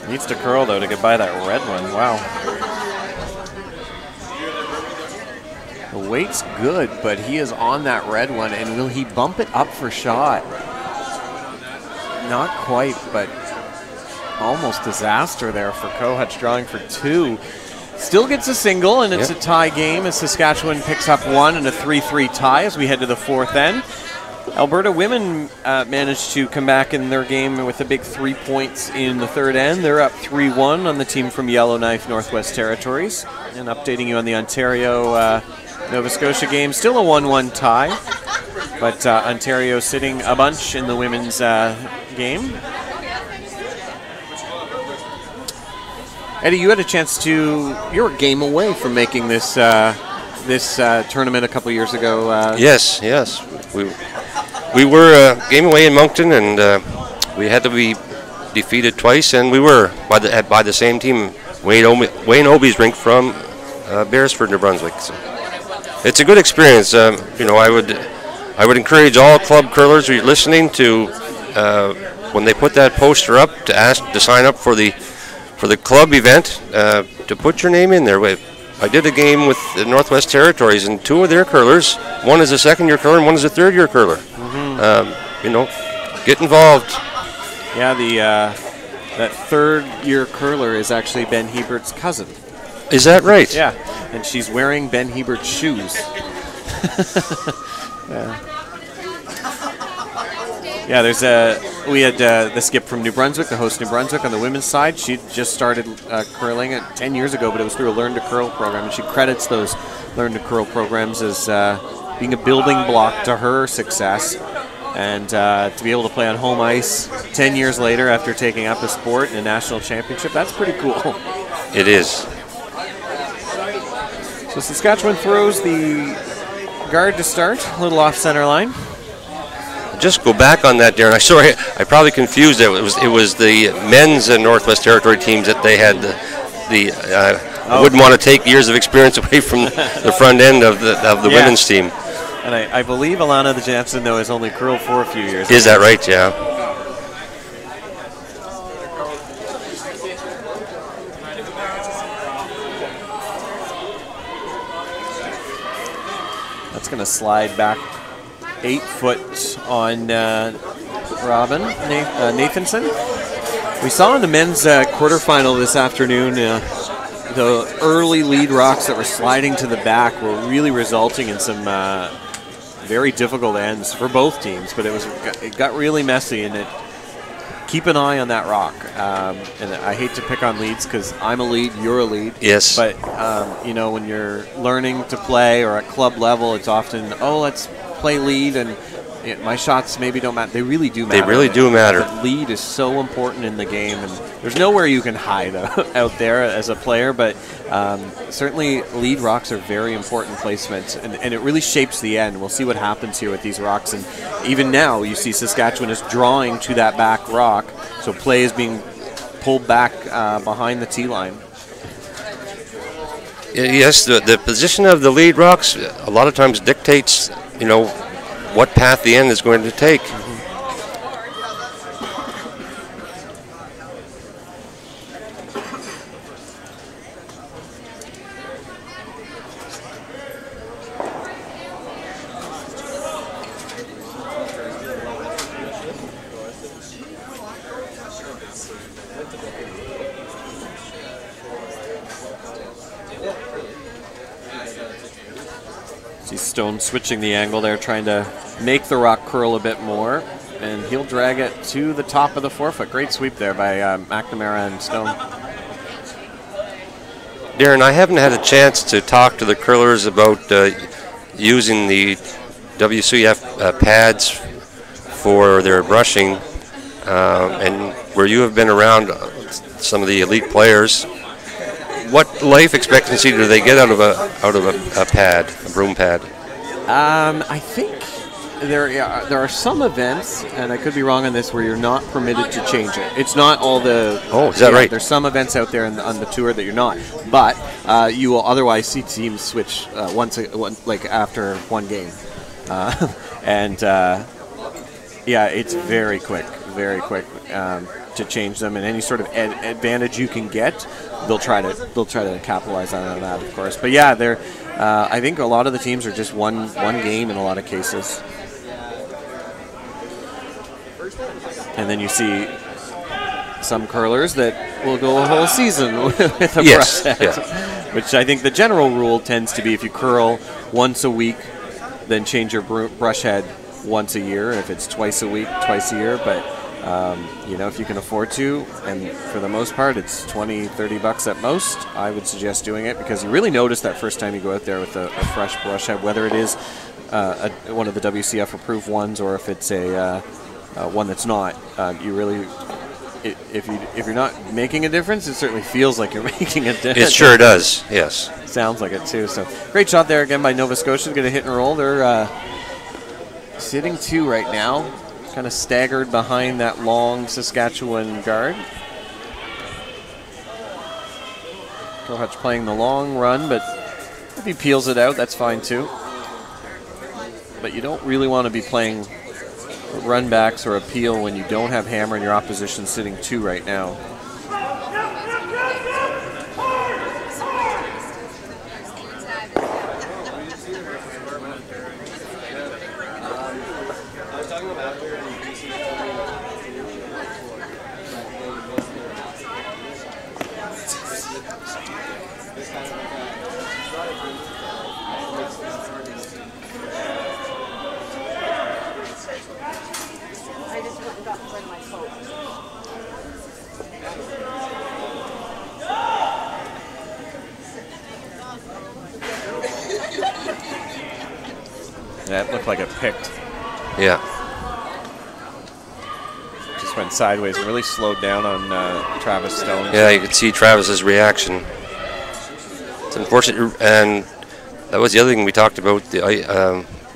Needs to curl, though, to get by that red one. Wow. The weight's good, but he is on that red one, and will he bump it up for shot? Not quite, but almost disaster there for Kohutch, drawing for 2. Still gets a single, and it's a tie game as Saskatchewan picks up 1 and a 3-3 tie as we head to the 4th end. Alberta women managed to come back in their game with a big 3 points in the 3rd end. They're up 3-1 on the team from Yellowknife, Northwest Territories. And updating you on the Ontario Nova Scotia game, still a 1-1 tie, but Ontario sitting a bunch in the women's game. Eddie, you had a chance to, you're a game away from making this tournament a couple years ago. Yes. We were a game away in Moncton, and we had to be defeated twice, and we were by the same team, Wayne Obie's rink from Beresford, New Brunswick. So it's a good experience. I would encourage all club curlers who are listening to, when they put that poster up, to sign up for the club event, to put your name in there. I did a game with the Northwest Territories, and 2 of their curlers, one is a 2nd-year curler and one is a 3rd-year curler. Get involved. Yeah, that 3rd-year curler is actually Ben Hebert's cousin. Is that right? Yeah, and she's wearing Ben Hebert's shoes. Yeah, we had the skip from New Brunswick, the host New Brunswick on the women's side. She just started curling it 10 years ago, but it was through a Learn to Curl program, and she credits those Learn to Curl programs as being a building block to her success. And to be able to play on home ice 10 years later after taking up a sport in a national championship, that's pretty cool. It is. So Saskatchewan throws the guard to start, a little off center line. Just go back on that, Darren. I probably confused it. It was the men's Northwest Territory teams that they had I wouldn't want to take years of experience away from the front end of the women's team. And I believe Alana Jansen, though, has only curled for a few years. Is that right? Yeah. That's going to slide back 8 foot on Robin Nathanson. We saw in the men's quarterfinal this afternoon the early lead rocks that were sliding to the back were really resulting in some very difficult ends for both teams, but it got really messy, and keep an eye on that rock. And I hate to pick on leads because I'm a lead, you're a lead. Yes. But, you know, when you're learning to play or at club level, it's often, oh, let's play lead, and my shots maybe don't matter. They really do matter. They really do matter. But lead is so important in the game, and there's nowhere you can hide out there as a player, but certainly lead rocks are very important placements, and it really shapes the end. We'll see what happens here with these rocks, and even now you see Saskatchewan is drawing to that back rock, so play is being pulled back behind the tee line. Yes, the position of the lead rocks a lot of times dictates, you know, what path the end is going to take. See Stone switching the angle there, trying to make the rock curl a bit more, and he'll drag it to the top of the 4-foot. Great sweep there by McNamara and Stone. Darren, I haven't had a chance to talk to the curlers about using the WCF pads for their brushing, and where you have been around some of the elite players, what life expectancy do they get out of a pad, a broom pad? I think there are some events, and I could be wrong on this, where you're not permitted to change it. It's not all the. Oh, is that right? There's some events out there on the tour that you're not, but you will otherwise see teams switch like after one game, and yeah, it's very quick to change them, and any sort of advantage you can get, they'll try to capitalize on that, of course. But yeah, they're. I think a lot of the teams are just one game in a lot of cases. And then you see some curlers that will go a whole season with a brush head, which I think the general rule tends to be if you curl once a week, then change your brush head once a year. If it's twice a week, twice a year. But you know, if you can afford to, and for the most part it's $20-30 at most, I would suggest doing it, because you really notice that first time you go out there with a fresh brush head, whether it is one of the WCF approved ones or if it's a one that's not. You really, if you're not making a difference, it certainly feels like you're making a difference. It sure does. Yes. Sounds like it too. So great shot there again by Nova Scotia. Going to hit and roll. They're sitting 2 right now, kind of staggered behind that long Saskatchewan guard. Kovac playing the long run, but if he peels it out, that's fine too. But you don't really want to be playing run backs or a peel when you don't have hammer and your opposition sitting 2 right now. That looked like it picked. Yeah. Just went sideways and really slowed down on Travis Stone. Yeah, you could see Travis's reaction. It's unfortunate, and that was the other thing we talked about. We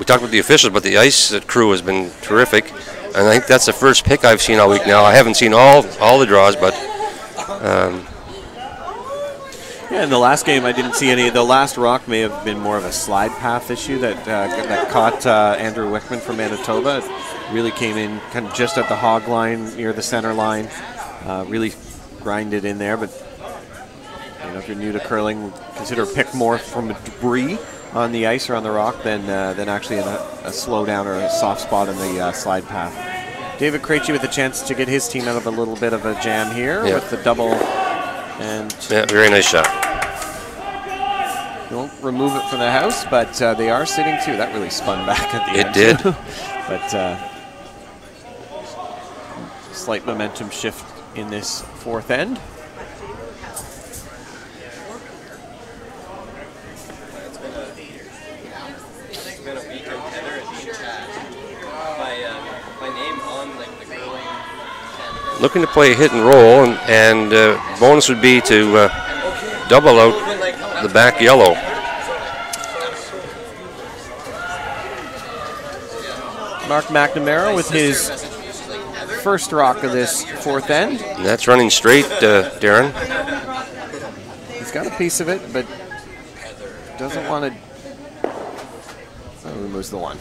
talked about the officials, but the ice crew has been terrific, and I think that's the first pick I've seen all week now. I haven't seen all the draws, but. Yeah, in the last game I didn't see any. The last rock may have been more of a slide path issue that caught Andrew Wickman from Manitoba. It really came in kind of just at the hog line, near the center line. Really grinded in there, but you know, if you're new to curling, consider pick more from debris on the ice or on the rock than actually in a slow down or a soft spot in the slide path. David Krejci with a chance to get his team out of a little bit of a jam here with the double. And yeah, very nice shot. Won't remove it from the house, but they are sitting 2. That really spun back at the end. It did. But slight momentum shift in this fourth end. Looking to play hit and roll, and bonus would be to double out the back yellow. Mark McNamara with his first rock of this fourth end. And that's running straight, Darren. He's got a piece of it, but doesn't want to. Oh, removes the one.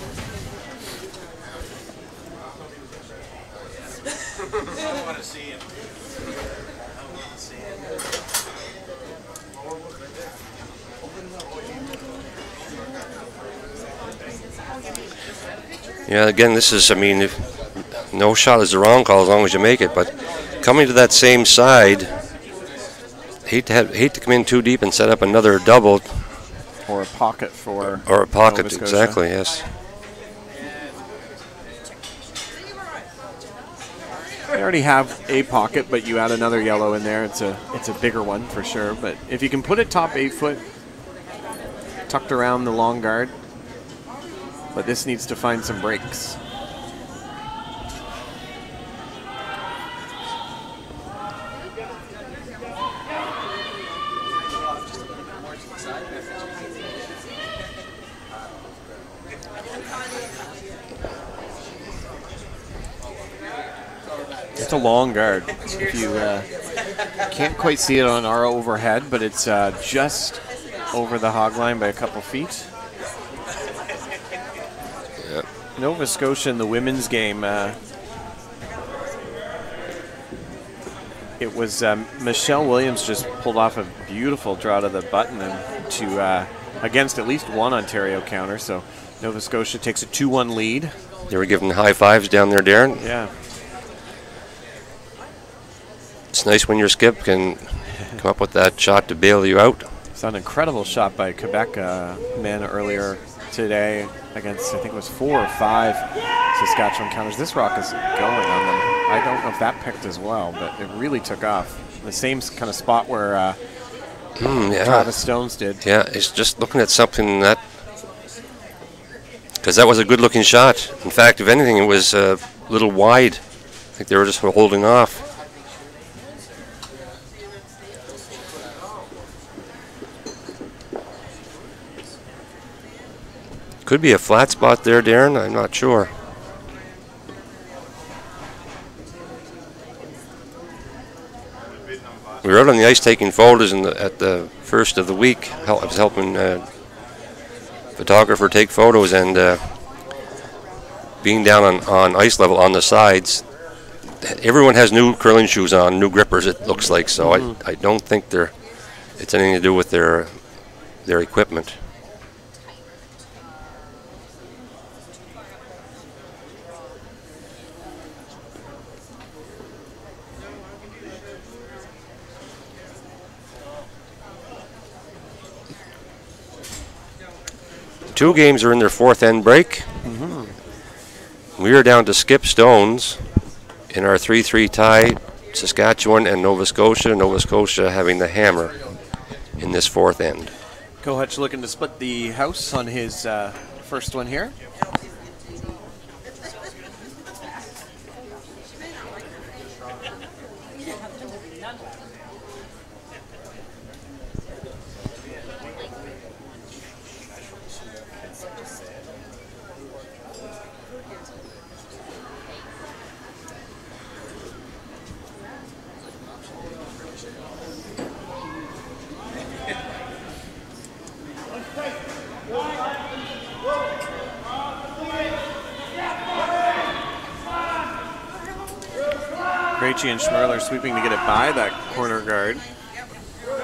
Yeah, again, this is, I mean, if no shot is the wrong call as long as you make it, but coming to that same side, hate to come in too deep and set up another double. Or a pocket for. Or a pocket, Nova Scotia. exactly, yes. They already have a pocket, but you add another yellow in there. It's a bigger one for sure. But if you can put it top 8 foot, tucked around the long guard, but this needs to find some breaks. It's a long guard. If you can't quite see it on our overhead, but it's just over the hog line by a couple feet. Yep. Nova Scotia in the women's game, it was Michelle Williams just pulled off a beautiful draw to the button and to against at least one Ontario counter. So Nova Scotia takes a 2-1 lead. They were giving high fives down there, Darren. Yeah. It's nice when your skip can come up with that shot to bail you out. It's an incredible shot by Quebec men earlier today against, I think it was 4 or 5 Saskatchewan counters. This rock is going on them. I don't know if that picked as well, but it really took off. The same kind of spot where Travis Stones did. Yeah, it's just looking at something that, because that was a good-looking shot. In fact, if anything, it was a little wide. I think they were just holding off. Could be a flat spot there, Darren. I'm not sure. We were out on the ice taking photos at the first of the week. I was helping photographer take photos, and being down on ice level on the sides, everyone has new curling shoes on, new grippers. It looks like so. I don't think it's anything to do with their equipment. Two games are in their fourth end break. We are down to Skip Stones in our 3-3 tie, Saskatchewan and Nova Scotia. Nova Scotia having the hammer in this fourth end. Kohutch looking to split the house on his first one here. Krejci and Schmerler sweeping to get it by that corner guard.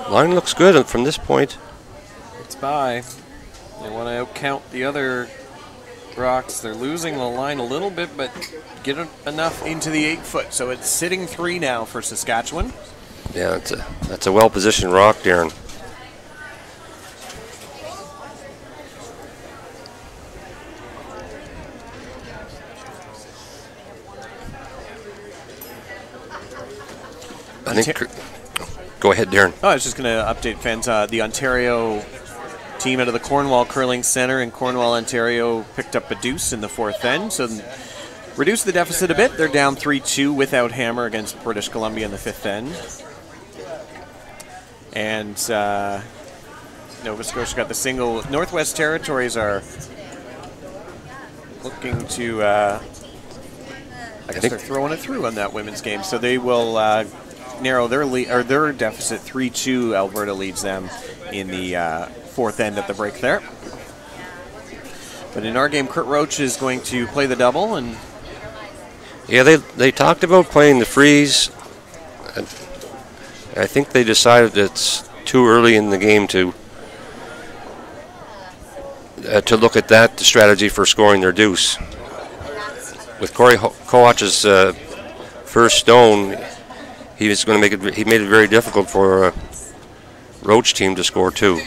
Line looks good from this point. It's by. They want to outcount the other rocks. They're losing the line a little bit, but get enough into the 8 foot. So it's sitting 3 now for Saskatchewan. Yeah, that's a well-positioned rock, Darren. I think. Go ahead, Darren. Oh, I was just going to update fans. The Ontario team out of the Cornwall Curling Centre in Cornwall, Ontario, picked up a deuce in the fourth end, so reduced the deficit a bit. They're down 3-2 without hammer against British Columbia in the fifth end. And Nova Scotia got the single. Northwest Territories are looking to, I guess they're throwing it through on that women's game, so they will narrow their lead, or their deficit. 3-2. Alberta leads them in the fourth end at the break there. But in our game, Kurt Roach is going to play the double, and yeah, they talked about playing the freeze. I think they decided it's too early in the game to look at that strategy for scoring their deuce. With Corey Koach's first stone, he was going to make it. He made it very difficult for Roach team to score two.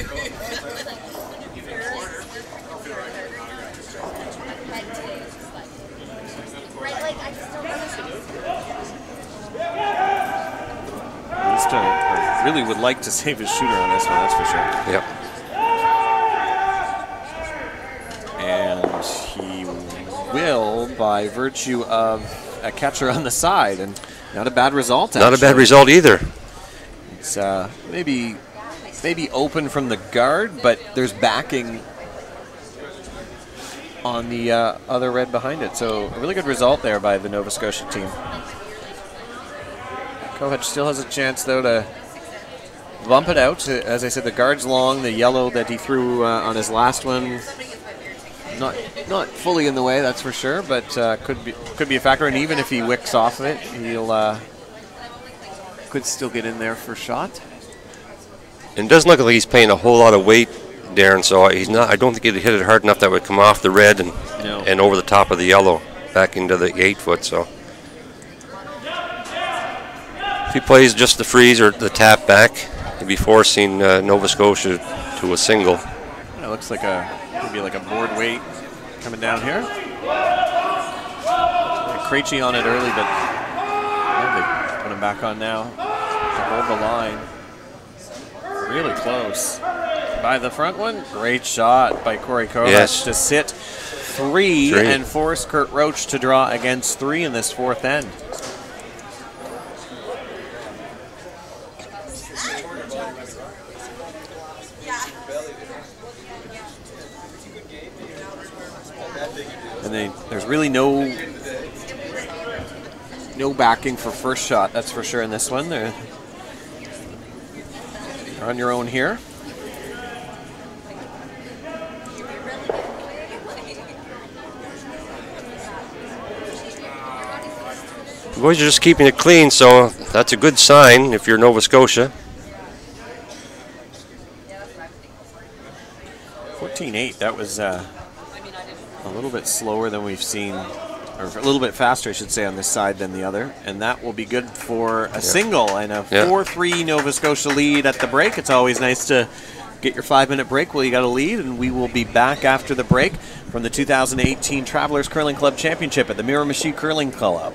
Really would like to save his shooter on this one, that's for sure. Yep. And he will, by virtue of a catcher on the side, and not a bad result. Not a bad result either. It's maybe open from the guard, but there's backing on the other red behind it. So a really good result there by the Nova Scotia team. Kovac still has a chance, though, to bump it out. As I said, the guard's long. The yellow that he threw on his last one, not fully in the way, that's for sure, but could be a factor. And even if he wicks off of it, he'll could still get in there for a shot. And it doesn't look like he's paying a whole lot of weight, Darren. So he's not. I don't think he'd hit it hard enough that would come off the red and over the top of the yellow back into the 8-foot. So. If he plays just the freeze or the tap back, he'd be forcing Nova Scotia to a single. It looks like maybe like a board weight coming down here. Krejci on it early, but they put him back on now to hold the line. Really close. By the front one, great shot by Corey Kovac to sit three and force Kurt Roach to draw against 3 in this fourth end. And there's really no backing for first shot, that's for sure in this one. They're on your own here. The boys are just keeping it clean, so that's a good sign if you're Nova Scotia. 14-8, that was a little bit slower than we've seen, or a little bit faster, I should say, on this side than the other. And that will be good for a single and a 4-3 Nova Scotia lead at the break. It's always nice to get your 5-minute break while you got a lead, and we will be back after the break from the 2018 Travelers Curling Club Championship at the Miramichi Curling Club.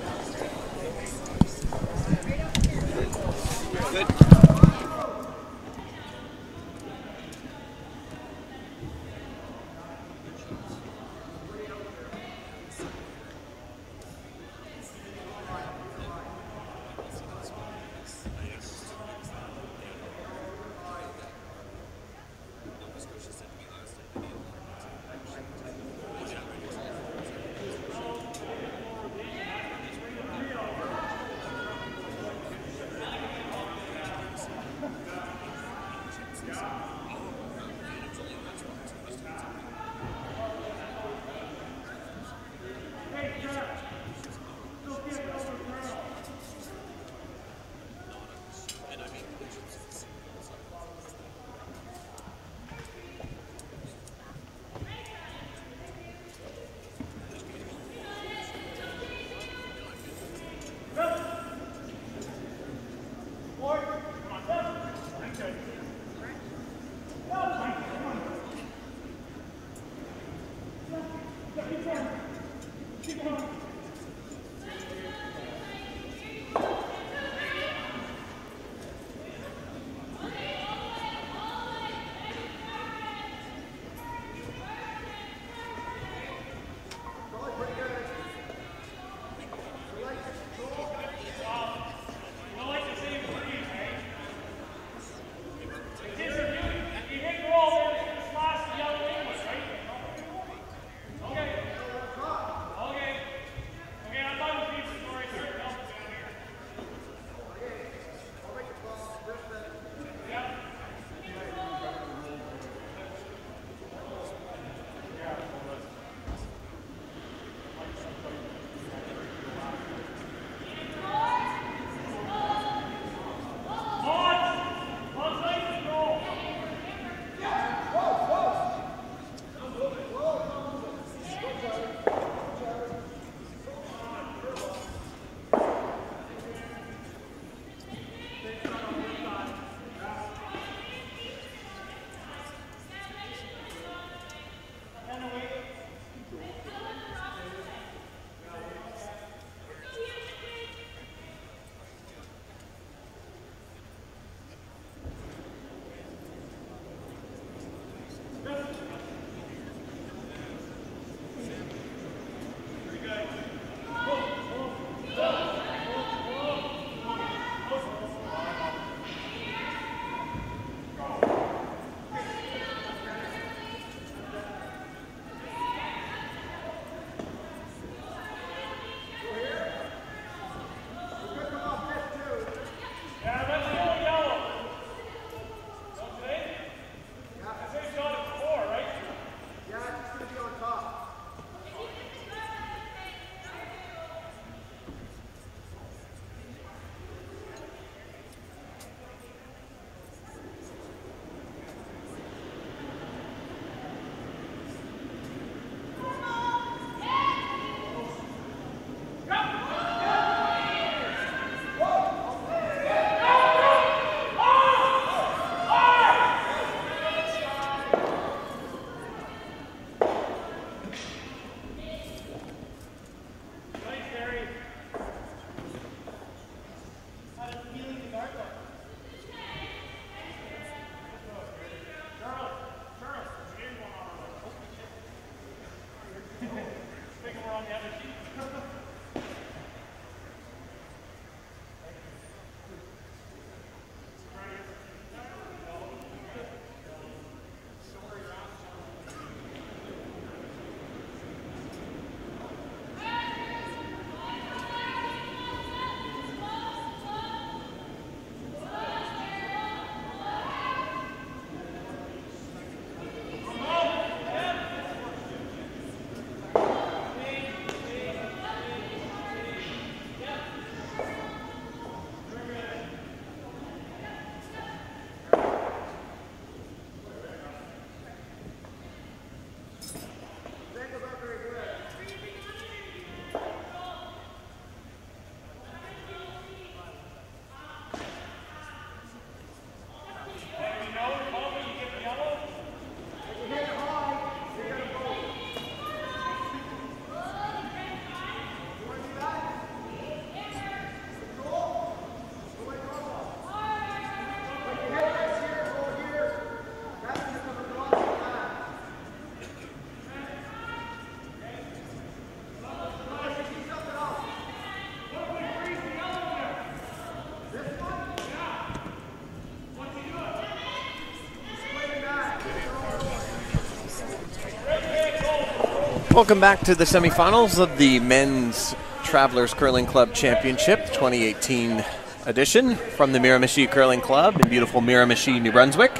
Welcome back to the semifinals of the Men's Travelers Curling Club Championship 2018 edition from the Miramichi Curling Club in beautiful Miramichi, New Brunswick.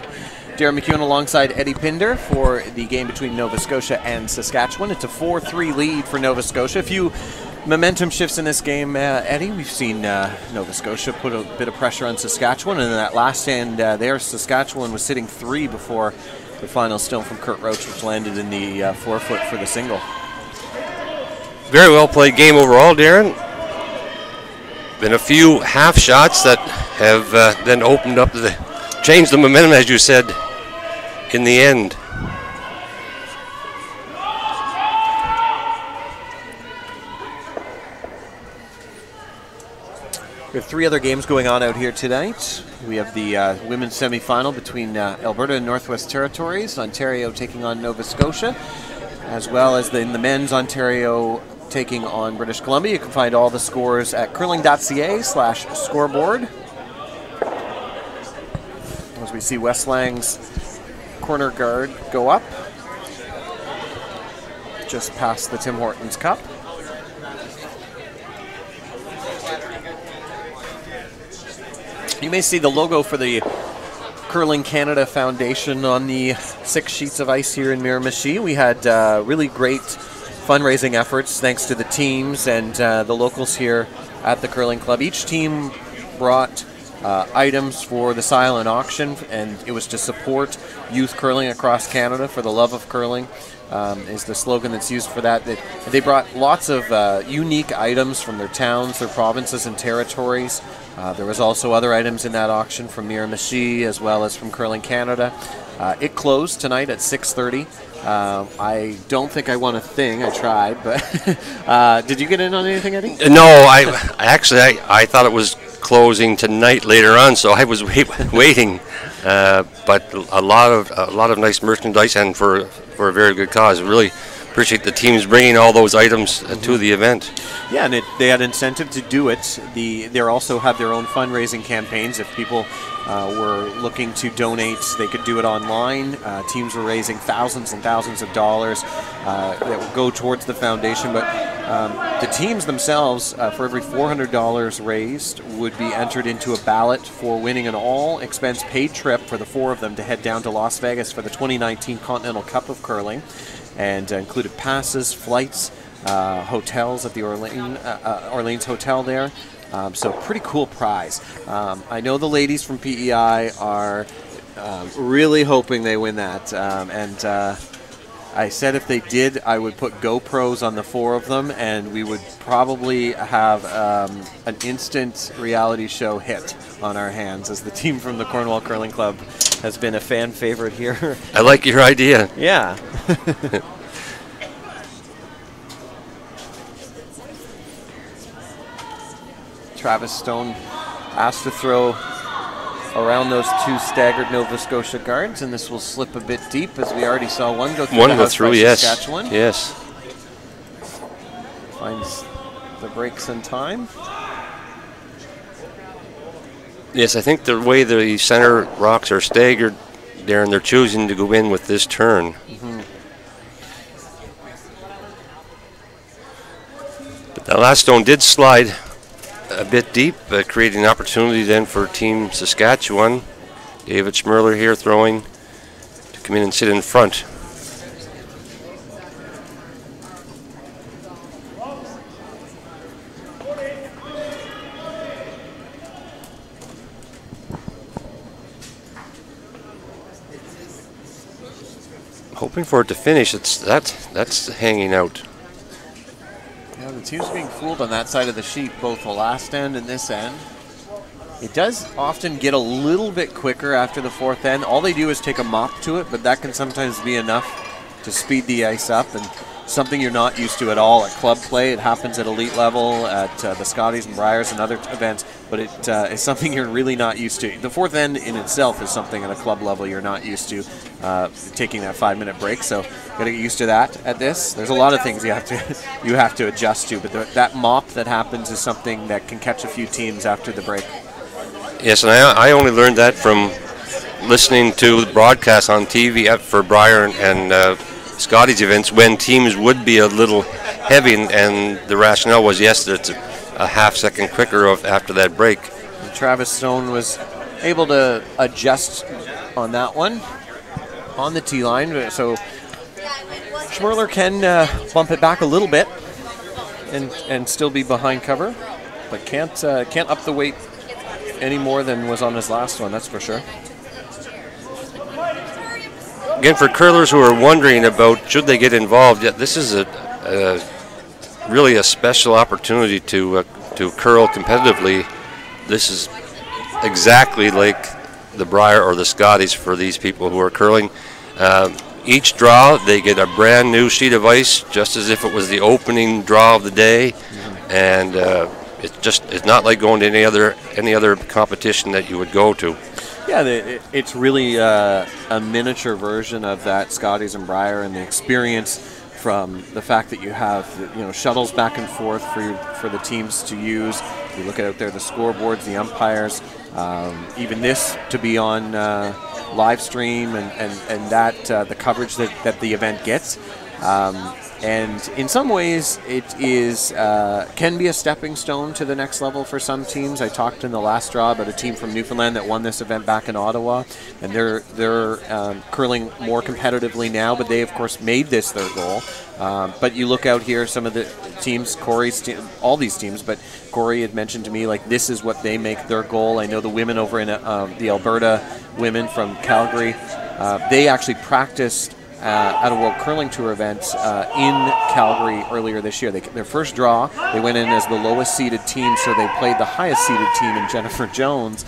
Darren McEwen alongside Eddie Pinder for the game between Nova Scotia and Saskatchewan. It's a 4-3 lead for Nova Scotia. A few momentum shifts in this game, Eddie. We've seen Nova Scotia put a bit of pressure on Saskatchewan, and in that last hand there, Saskatchewan was sitting 3 before the final stone from Kurt Roach, which landed in the forefoot for the single. Very well played game overall, Darren. Been a few half shots that have then opened up changed the momentum, as you said, in the end. We have 3 other games going on out here tonight. We have the women's semifinal between Alberta and Northwest Territories, Ontario taking on Nova Scotia, as well as in the men's, Ontario taking on British Columbia. You can find all the scores at curling.ca/scoreboard. As we see Wes Lang's corner guard go up just past the Tim Hortons Cup. You may see the logo for the Curling Canada Foundation on the 6 sheets of ice here in Miramichi. We had really great fundraising efforts thanks to the teams and the locals here at the Curling Club. Each team brought items for the silent auction, and it was to support youth curling across Canada. For the love of curling is the slogan that's used for that. They brought lots of unique items from their towns, their provinces and territories. There was also other items in that auction from Miramichi as well as from Curling Canada. It closed tonight at 6:30. I don't think I won a thing. I tried, but did you get in on anything, Eddie? No, I thought it was closing tonight later on, so I was waiting. But a lot of nice merchandise, and for a very good cause. Really appreciate the teams bringing all those items to the event. Yeah, and they had incentive to do it. They also have their own fundraising campaigns. If people were looking to donate, they could do it online. Teams were raising thousands and thousands of dollars that would go towards the foundation. But the teams themselves, for every $400 raised, would be entered into a ballot for winning an all-expense-paid trip for the 4 of them to head down to Las Vegas for the 2019 Continental Cup of Curling, and included passes, flights, hotels at the Orleans Hotel there. So pretty cool prize. I know the ladies from PEI are really hoping they win that. And I said if they did, I would put GoPros on the 4 of them, and we would probably have an instant reality show hit on our hands, as the team from the Cornwall Curling Club has been a fan favorite here. I like your idea. Yeah. Travis Stone asked to throw around those 2 staggered Nova Scotia guards, and this will slip a bit deep, as we already saw one go through. Yes. Saskatchewan. Yes. Finds the breaks in time. Yes, I think the way the center rocks are staggered, Darren, they're choosing to go in with this turn. But the last stone did slide a bit deep, creating an opportunity then for Team Saskatchewan. David Schmerler here throwing to come in and sit in front. Hoping for it to finish. That's hanging out. Yeah, the team's being fooled on that side of the sheet, both the last end and this end. It does often get a little bit quicker after the 4th end. All they do is take a mop to it, but that can sometimes be enough to speed the ice up, and something you're not used to at all at club play. It happens at elite level, at the Scotties and Briars and other events, but it is something you're really not used to. The 4th end in itself is something at a club level you're not used to, taking that 5-minute break, so you got to get used to that at this. There's a lot of things you have to adjust to, but that mop that happens is something that can catch a few teams after the break. Yes, and I only learned that from listening to the broadcast on TV for Briar and Scotties events when teams would be a little heavy, and the rationale was, yes, that it's a half-second quicker after that break. And Travis Stone was able to adjust on that one on the tee line, so Schmerler can bump it back a little bit and still be behind cover, but can't up the weight any more than was on his last one, that's for sure. Again, for curlers who are wondering about should they get involved, this is really a special opportunity to curl competitively. This is exactly like the Brier or the Scotties for these people who are curling. Each draw, they get a brand new sheet of ice, just as if it was the opening draw of the day, and it's not like going to any other competition that you would go to. Yeah, it's really a miniature version of that Scotties and Brier, and the experience from the fact that you have shuttles back and forth for the teams to use. You look out there, the scoreboards, the umpires, even this to be on live stream, and that the coverage that the event gets. And in some ways, it is can be a stepping stone to the next level for some teams. I talked in the last draw about a team from Newfoundland that won this event back in Ottawa, and they're curling more competitively now. But they, of course, made this their goal. But you look out here, some of the teams, Corey's team, all these teams, but Corey had mentioned to me, like, this is what they make their goal. I know the women over in the Alberta women from Calgary, they actually practiced at a World Curling Tour event in Calgary earlier this year. Their first draw, they went in as the lowest seeded team, so they played the highest seeded team in Jennifer Jones.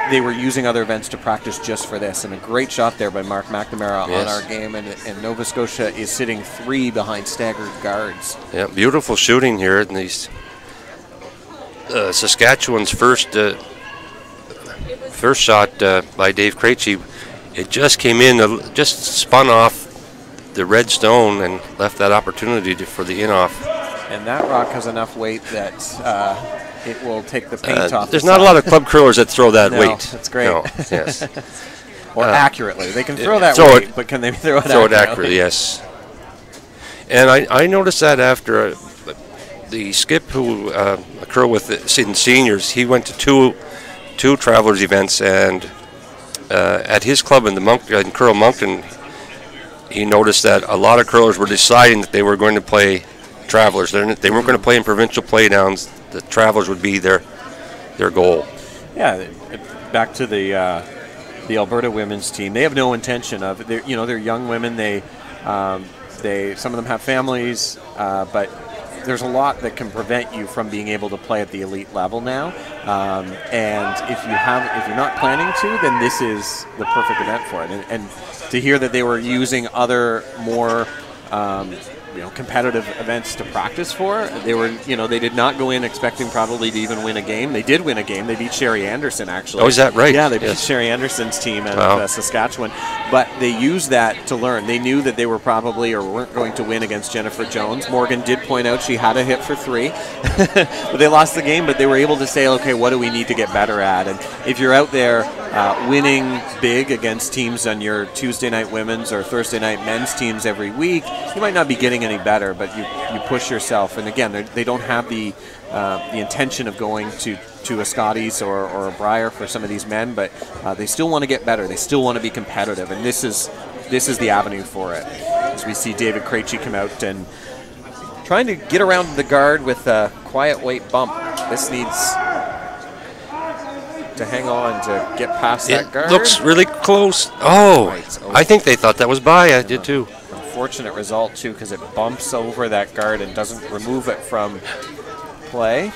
They were using other events to practice just for this, and a great shot there by Mark McNamara on our game, and Nova Scotia is sitting 3 behind staggered guards. Yeah, beautiful shooting here in these Saskatchewan's first shot by Dave Krejci. It just came in, just spun off the red stone and left that opportunity for the in-off. And that rock has enough weight that it will take the paint off. There's not a lot of club curlers that throw that weight. That's great. No, yes. Or accurately. They can throw that weight, but can they throw it accurately? Throw it accurately, yes. And I noticed that after the skip who curled with seniors, he went to two Travelers events, and at his club in Curl Moncton, he noticed that a lot of curlers were deciding that they were going to play Travelers. They weren't going to play in provincial playdowns. The Travelers would be their goal. Yeah, back to the Alberta women's team. They have no intention of it. They're young women. They some of them have families, but there's a lot that can prevent you from being able to play at the elite level now. And if you're not planning to, then this is the perfect event for it. And to hear that they were using other more competitive events to practice for, they did not go in expecting probably to even win a game. They did win a game. They beat Sherry Anderson, actually. Oh, is that right? Yeah, they beat Sherry Anderson's team in Saskatchewan. But they used that to learn. They knew that they were probably or weren't going to win against Jennifer Jones. Morgan did point out she had a hit for 3. But they lost the game, but they were able to say, okay, what do we need to get better at? And if you're out there winning big against teams on your Tuesday night women's or Thursday night men's teams every week, you might not be getting any better, but you push yourself. And again, they don't have the intention of going to a Scotties or a Brier for some of these men, but they still want to get better. They still want to be competitive, and this is the avenue for it. As we see David Krejci come out and trying to get around the guard with a quiet weight bump. This needs to hang on to get past that guard. It looks really close. Oh, I think they thought that was by. I did too. Unfortunate result too, because it bumps over that guard and doesn't remove it from play.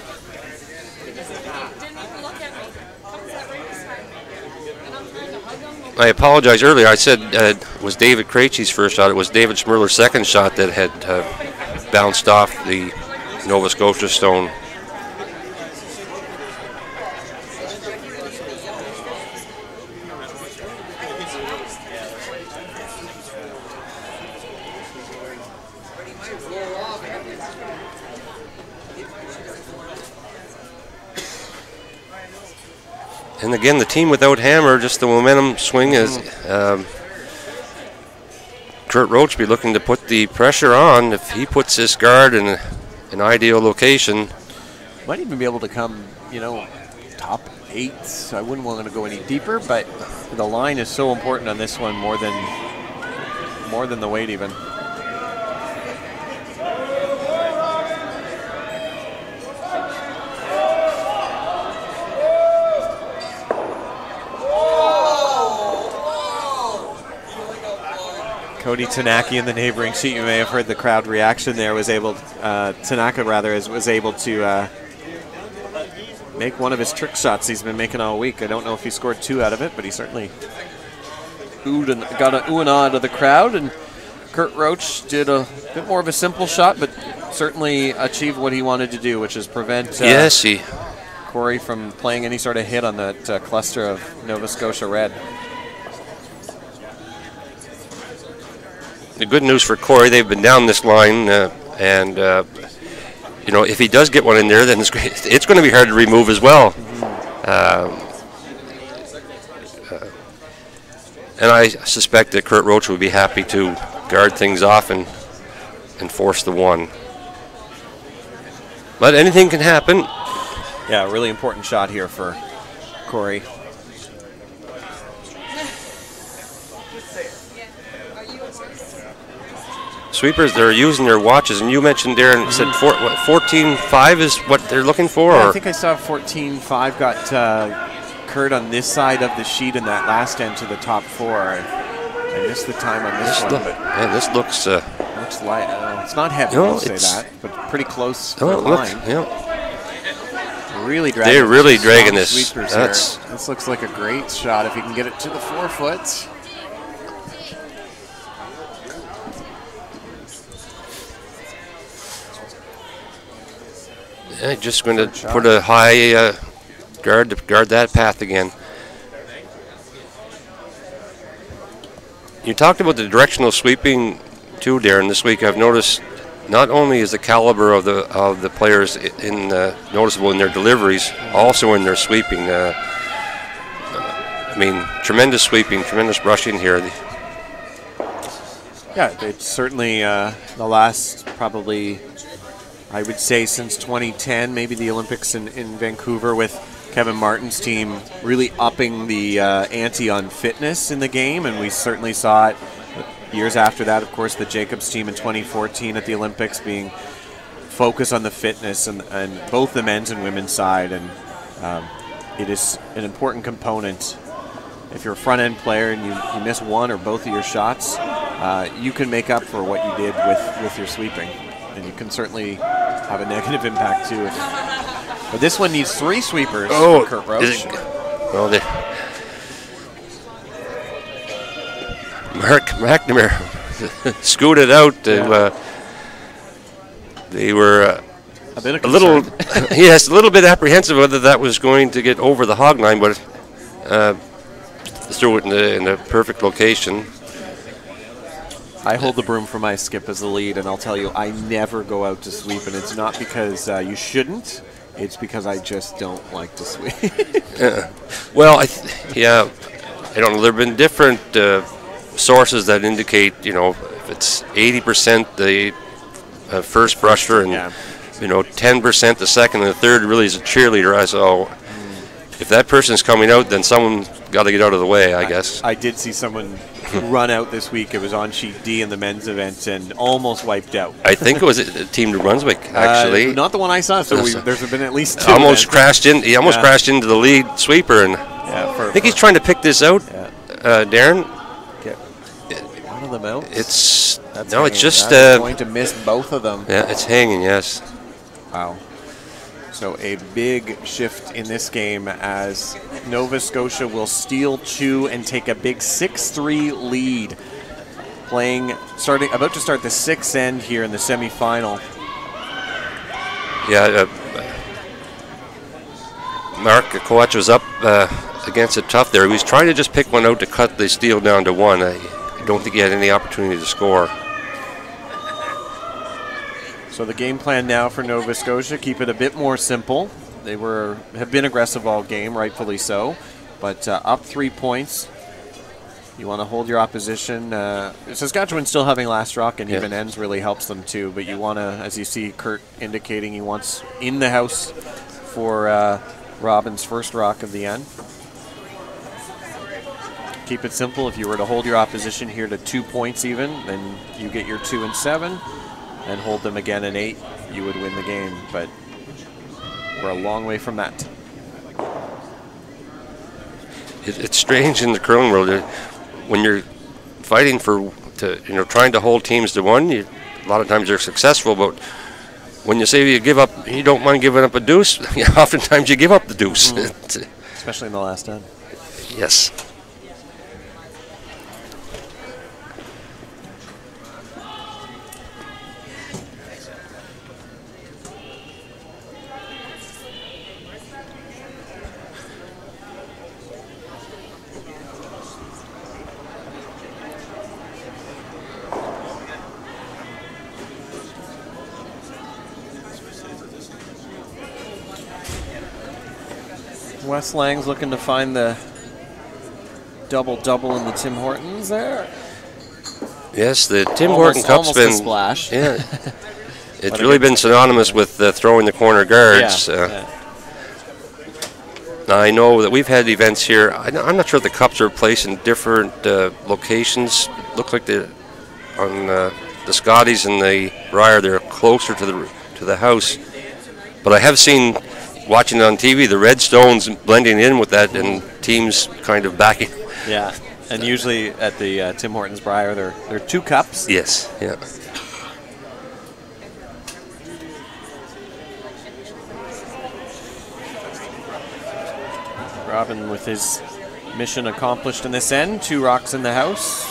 I apologize earlier. I said it was David Krejci's first shot. It was David Schmerler's second shot that had bounced off the Nova Scotia stone. And again, the team without Hammer, just the momentum swing is Kurt Roach be looking to put the pressure on. If he puts this guard in an ideal location, might even be able to come, top 8. I wouldn't want to go any deeper, but the line is so important on this one, more than the weight even. Cody Tanaka in the neighboring seat. You may have heard the crowd reaction there. Tanaka was able to make one of his trick shots he's been making all week. I don't know if he scored 2 out of it, but he certainly got an ooh and ah out of the crowd. And Kurt Roach did a bit more of a simple shot, but certainly achieved what he wanted to do, which is prevent Corey from playing any sort of hit on that cluster of Nova Scotia red. The good news for Corey, they've been down this line, and if he does get one in there, then it's going to be hard to remove as well. And I suspect that Kurt Roach would be happy to guard things off and force the one. But anything can happen. Yeah, a really important shot here for Corey. Sweepers, they're using their watches, and you mentioned, Darren, said 14-5 is what they're looking for? Yeah, I think I saw 14-5 got Kurt on this side of the sheet in that last end to the top 4. I missed the time on this one. This looks light. It's not heavy, I'll say that, but pretty close for the line. Really dragging. They're really dragging this. This looks like a great shot if he can get it to the 4 foot. Yeah, just going to put a high guard to guard that path again. You talked about the directional sweeping too, Darren. This week, I've noticed not only is the caliber of the players noticeable in their deliveries, also in their sweeping. Tremendous sweeping, tremendous brushing here. Yeah, it's certainly the last probably, I would say, since 2010, maybe the Olympics in Vancouver, with Kevin Martin's team really upping the ante on fitness in the game, and we certainly saw it years after that. Of course, the Jacobs team in 2014 at the Olympics being focused on the fitness and both the men's and women's side, and it is an important component. If you're a front-end player and you miss one or both of your shots, you can make up for what you did with your sweeping. And you can certainly have a negative impact too. But this one needs 3 sweepers for Kurt Roach. Mark McNamara scooted out. They were a little bit apprehensive whether that was going to get over the hog line, but threw it in the perfect location. I hold the broom for my skip as the lead, and I'll tell you, I never go out to sweep, and it's not because you shouldn't. It's because I just don't like to sweep. Well, I don't know. There have been different sources that indicate, if it's 80% the first brusher and 10% the second and the third really is a cheerleader. So if that person's coming out, then someone's got to get out of the way, I guess. I did see someone run out this week. It was on sheet D in the men's event and almost wiped out. I think it was a Team New Brunswick, actually. Not the one I saw, so there's been at least 2. He almost crashed into the lead sweeper, and I think he's trying to pick this out, Darren. Get one of them out. It's hanging. Just going to miss both of them. Yeah, it's hanging. Yes. Wow. So a big shift in this game as Nova Scotia will steal 2 and take a big 6-3 lead. About to start the 6th end here in the semifinal. Yeah, Mark Kowach was up against it tough there. He was trying to just pick one out to cut the steal down to 1. I don't think he had any opportunity to score. So the game plan now for Nova Scotia, keep it a bit more simple. They have been aggressive all game, rightfully so, but up 3 points. You want to hold your opposition. Saskatchewan still having last rock and even ends really helps them too. But you want to, as you see Kurt indicating, he wants in the house for Robin's first rock of the end. Keep it simple. If you were to hold your opposition here to 2 points even, then you get your 2 and 7, and hold them again in 8, you would win the game. But we're a long way from that. It's strange in the curling world. When you're fighting trying to hold teams to 1, a lot of times you're successful, but when you say you don't mind giving up a deuce, oftentimes you give up the deuce. Especially in the last end. Yes. Wes Lang's looking to find the double-double in the Tim Hortons there. Yes, the Tim Horton Cup's been a splash. Yeah, it's really been synonymous with throwing the corner guards. Now I know that we've had events here. I'm not sure if the cups are placed in different locations. Looks like on the Scotties and the Briar, they're closer to the house. But I have seen, watching it on TV, the red stones blending in with that and teams kind of backing. Yeah, and usually at the Tim Hortons Briar, there are 2 cups. Yes, yeah. Robin with his mission accomplished in this end. 2 rocks in the house.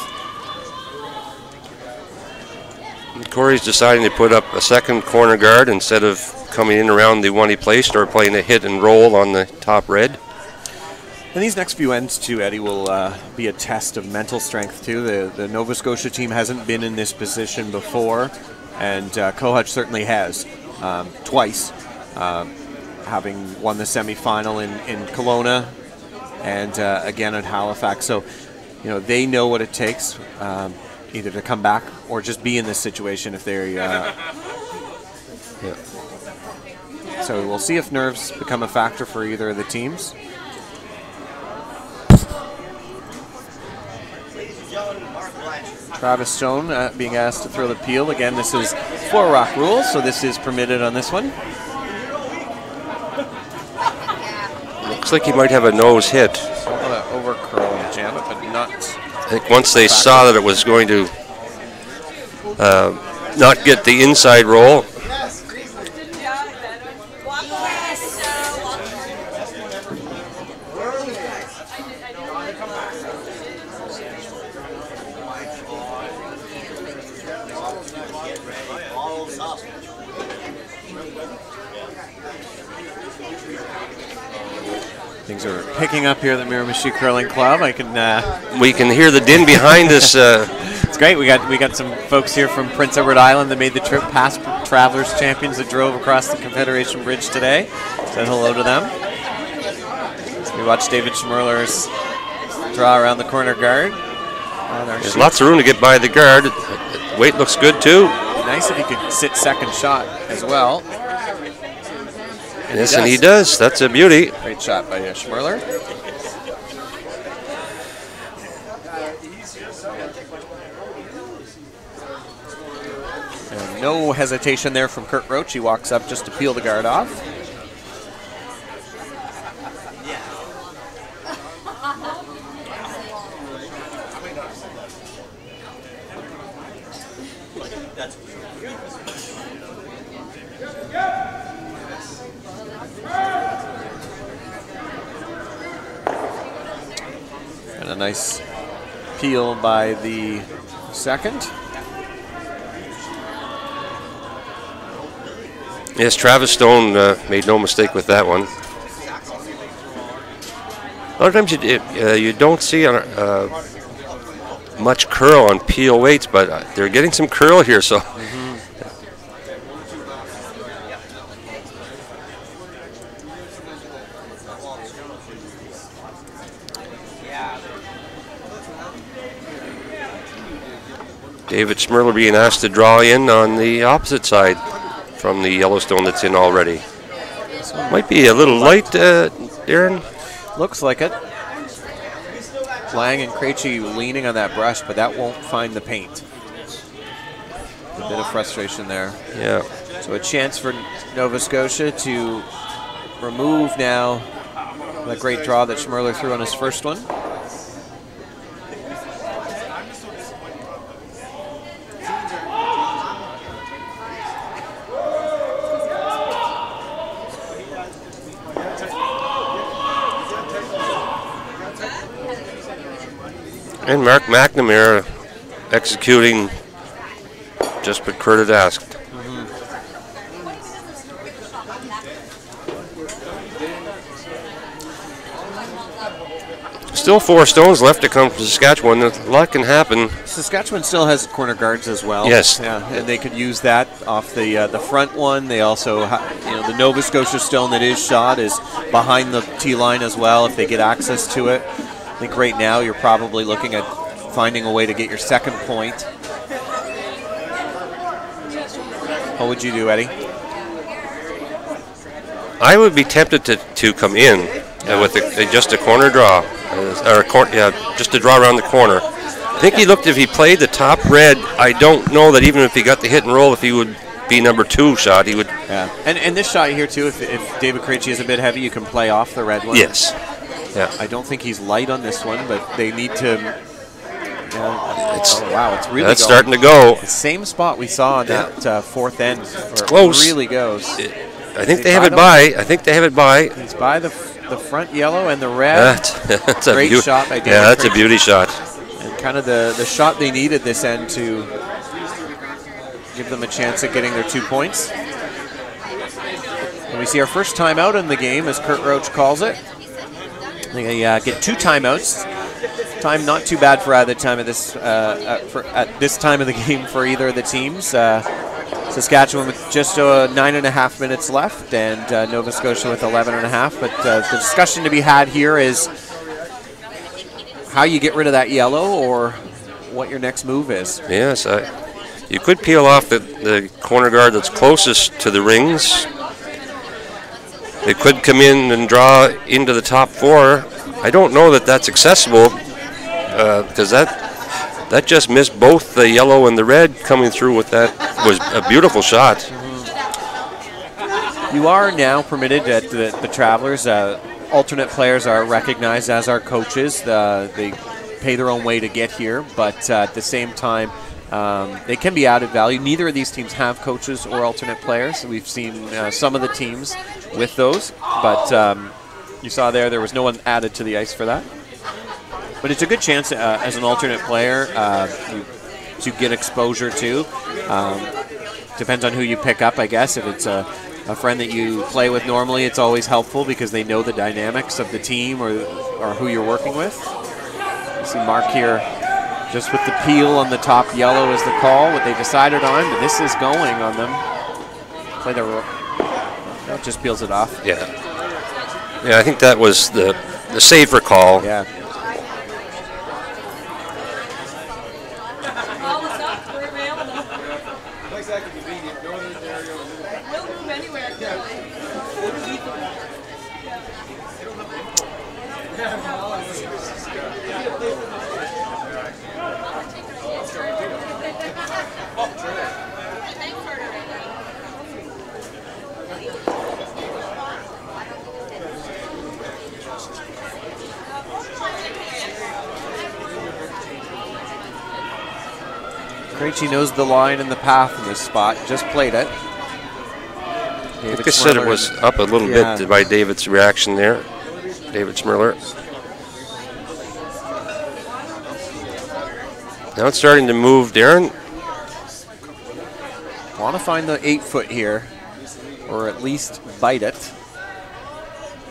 Corey's deciding to put up a second corner guard instead of coming in around the one he placed or playing a hit and roll on the top red. And these next few ends too, Eddie, will be a test of mental strength too. The Nova Scotia team hasn't been in this position before, and Kohut certainly has twice, having won the semifinal in Kelowna and again at Halifax. So, they know what it takes either to come back or just be in this situation if they're. So we'll see if nerves become a factor for either of the teams. Travis Stone being asked to throw the peel. Again, this is 4-rock rule, so this is permitted on this one. Looks like he might have a nose hit. Over curl and jam it, but not. I think once they saw that it was going to not get the inside roll. Things are picking up here at the Miramichi Curling Club. We can hear the din behind us. It's great. We got some folks here from Prince Edward Island that made the trip, past Travelers champions that drove across the Confederation Bridge today. Said hello to them. We watched David Schmerler's draw around the corner guard. There's lots of room to get by the guard. Weight looks good too. Nice if he could sit second shot as well. And he does. That's a beauty. Great shot by Schmerler. And no hesitation there from Kurt Roach. He walks up just to peel the guard off. And a nice peel by the second. Yes, Travis Stone made no mistake with that one. A lot of times you don't see much curl on peel weights, but they're getting some curl here, so. David Schmirler being asked to draw in on the opposite side from the Yellowstone that's in already. Might be a little light, Darren. Looks like it. Lang and Krejci leaning on that brush, but that won't find the paint. A bit of frustration there. Yeah. So a chance for Nova Scotia to remove now the great draw that Schmirler threw on his first one. And Mark McNamara executing just what Kurt had asked. Still 4 stones left to come from Saskatchewan. A lot can happen. Saskatchewan still has corner guards as well. Yes. Yeah, and they could use that off the front one. They also, the Nova Scotia stone that is shot is behind the tee line as well. If they get access to it, I think right now you're probably looking at finding a way to get your second point. What would you do, Eddie? I would be tempted to come in with just a corner draw, just a draw around the corner. I think he looked, if he played the top red, I don't know that even if he got the hit and roll, if he would be number 2 shot, he would. Yeah, and this shot here too, if David Krejci is a bit heavy, you can play off the red one. Yes. Yeah. I don't think he's light on this one, but they need to. Oh wow, it's really that's going. Starting to go. The same spot we saw on that fourth end. It's close. It really goes. I think they have it by. I think they have it by. He's by the front yellow and the red. That's great shot by David. Yeah, that's a beauty shot. And kind of the shot they needed this end to give them a chance at getting their 2 points. And we see our first timeout in the game, as Kurt Roach calls it. They get 2 timeouts. Time not too bad for either time of this at this time of the game for either of the teams. Saskatchewan with just 9.5 minutes left, and Nova Scotia with 11.5. But the discussion to be had here is how you get rid of that yellow, or what your next move is. Yes, you could peel off the corner guard that's closest to the rings. They could come in and draw into the top 4. I don't know that that's accessible because that just missed both the yellow and the red coming through with that. Was a beautiful shot. You are now permitted at the Travelers. Alternate players are recognized as our coaches. They pay their own way to get here, but at the same time, they can be added value. Neither of these teams have coaches or alternate players. We've seen some of the teams with those, but you saw there was no one added to the ice for that. But it's a good chance as an alternate player to get exposure to. Depends on who you pick up, I guess. If it's a friend that you play with normally, it's always helpful because they know the dynamics of the team or who you're working with. You see Mark here just with the peel on the top yellow is the call, what they decided on, but this is going on them. Play the that just peels it off. Yeah. Yeah, I think that was the safer call. Yeah. Krejci knows the line and the path in this spot. Just played it. Like I said, it was up a little bit by David's reaction there. David Schmirler. Now it's starting to move, Darren. Want to find the 8-foot here, or at least bite it.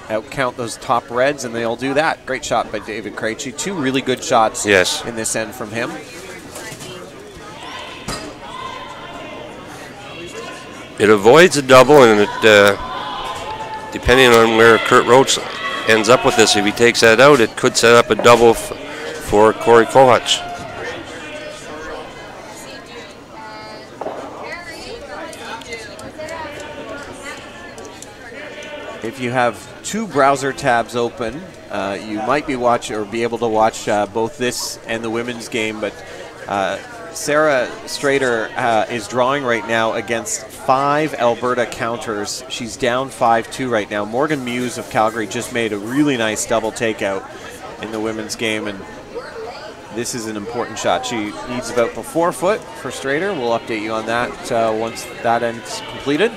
Outcount those top reds, and they'll do that. Great shot by David Krejci. 2 really good shots in this end from him. It avoids a double, and it, depending on where Kurt Roach ends up with this, if he takes that out, it could set up a double for for Corey Kohach. If you have two browser tabs open, you might be able to watch both this and the women's game, but Sarah Strader is drawing right now against 5 Alberta counters. She's down 5-2 right now. Morgan Muse of Calgary just made a really nice double takeout in the women's game, and this is an important shot. She needs about the 4 foot for Strader. We'll update you on that once that end's completed.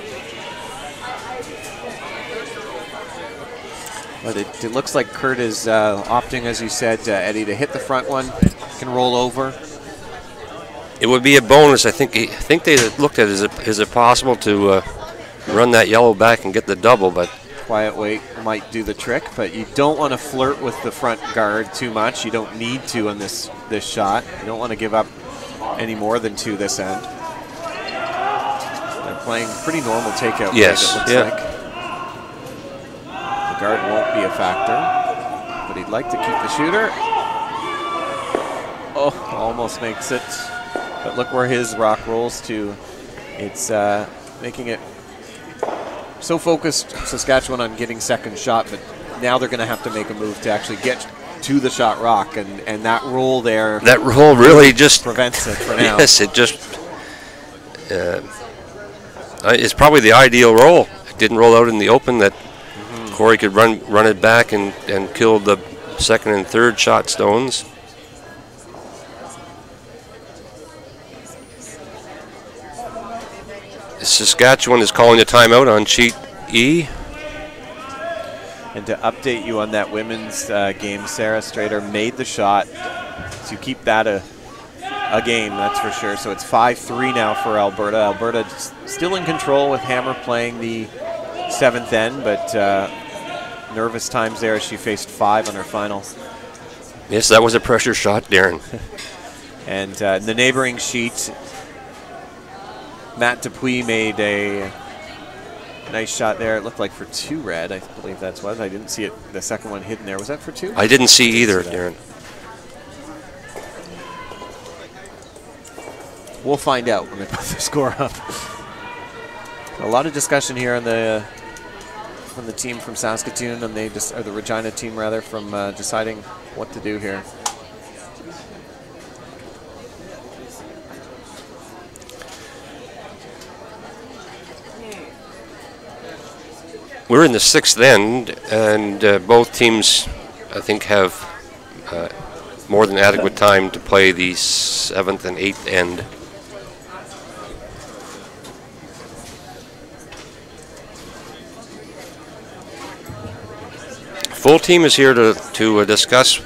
But it looks like Kurt is opting, as you said, Eddie, to hit the front one, can roll over. It would be a bonus. I think they looked at it. Is it possible to run that yellow back and get the double? But quiet weight might do the trick, but you don't want to flirt with the front guard too much. You don't need to on this shot. You don't want to give up any more than 2 this end. They're playing pretty normal takeout. Yes, it looks like. The guard won't be a factor, but he'd like to keep the shooter. Oh, almost makes it. But look where his rock rolls to. It's making it so focused, Saskatchewan, on getting second shot, but now they're going to have to make a move to actually get to the shot rock, and that roll there. That roll really just prevents it for now. Yes, it just it's probably the ideal roll. It didn't roll out in the open that Corey could run it back and kill the second and third shot stones. Saskatchewan is calling a timeout on sheet E. And to update you on that women's game, Sarah Strader made the shot to keep that a game, that's for sure. So it's 5-3 now for Alberta. Alberta still in control with Hammer playing the 7th end, but nervous times there as she faced 5 on her final. Yes, that was a pressure shot, Darren. And the neighboring sheet, Matt Dupuis made a nice shot there. It looked like for 2 red, I believe that's what. I didn't see it, the second one hidden there. Was that for 2? I didn't see either, Darren. We'll find out when they put the score up. A lot of discussion here on the team from Saskatoon, and or the Regina team rather, from deciding what to do here. We're in the 6th end, and both teams, I think, have more than adequate time to play the 7th and 8th end. Full team is here to discuss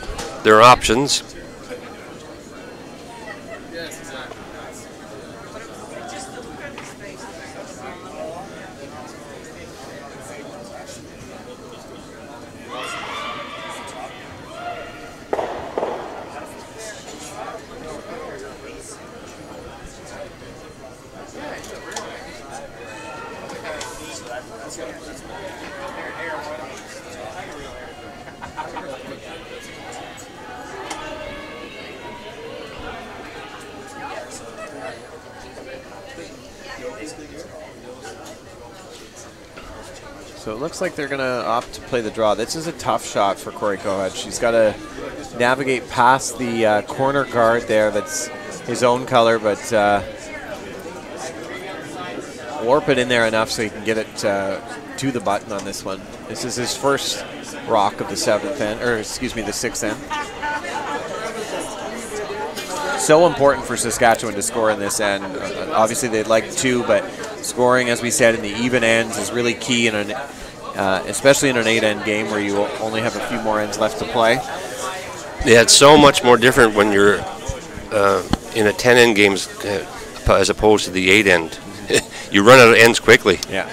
their options. So it looks like they're going to opt to play the draw. This is a tough shot for Corey Kohach. She's got to navigate past the corner guard there that's his own color, but warp it in there enough so he can get it to the button on this one. This is his first rock of the 7th end, or excuse me, the 6th end. So important for Saskatchewan to score in this end. Obviously they'd like 2, but scoring, as we said, in the even ends is really key, in an, especially in an 8-end game where you only have a few more ends left to play. Yeah, it's so much more different when you're in a 10-end game as opposed to the 8-end. You run out of ends quickly. Yeah.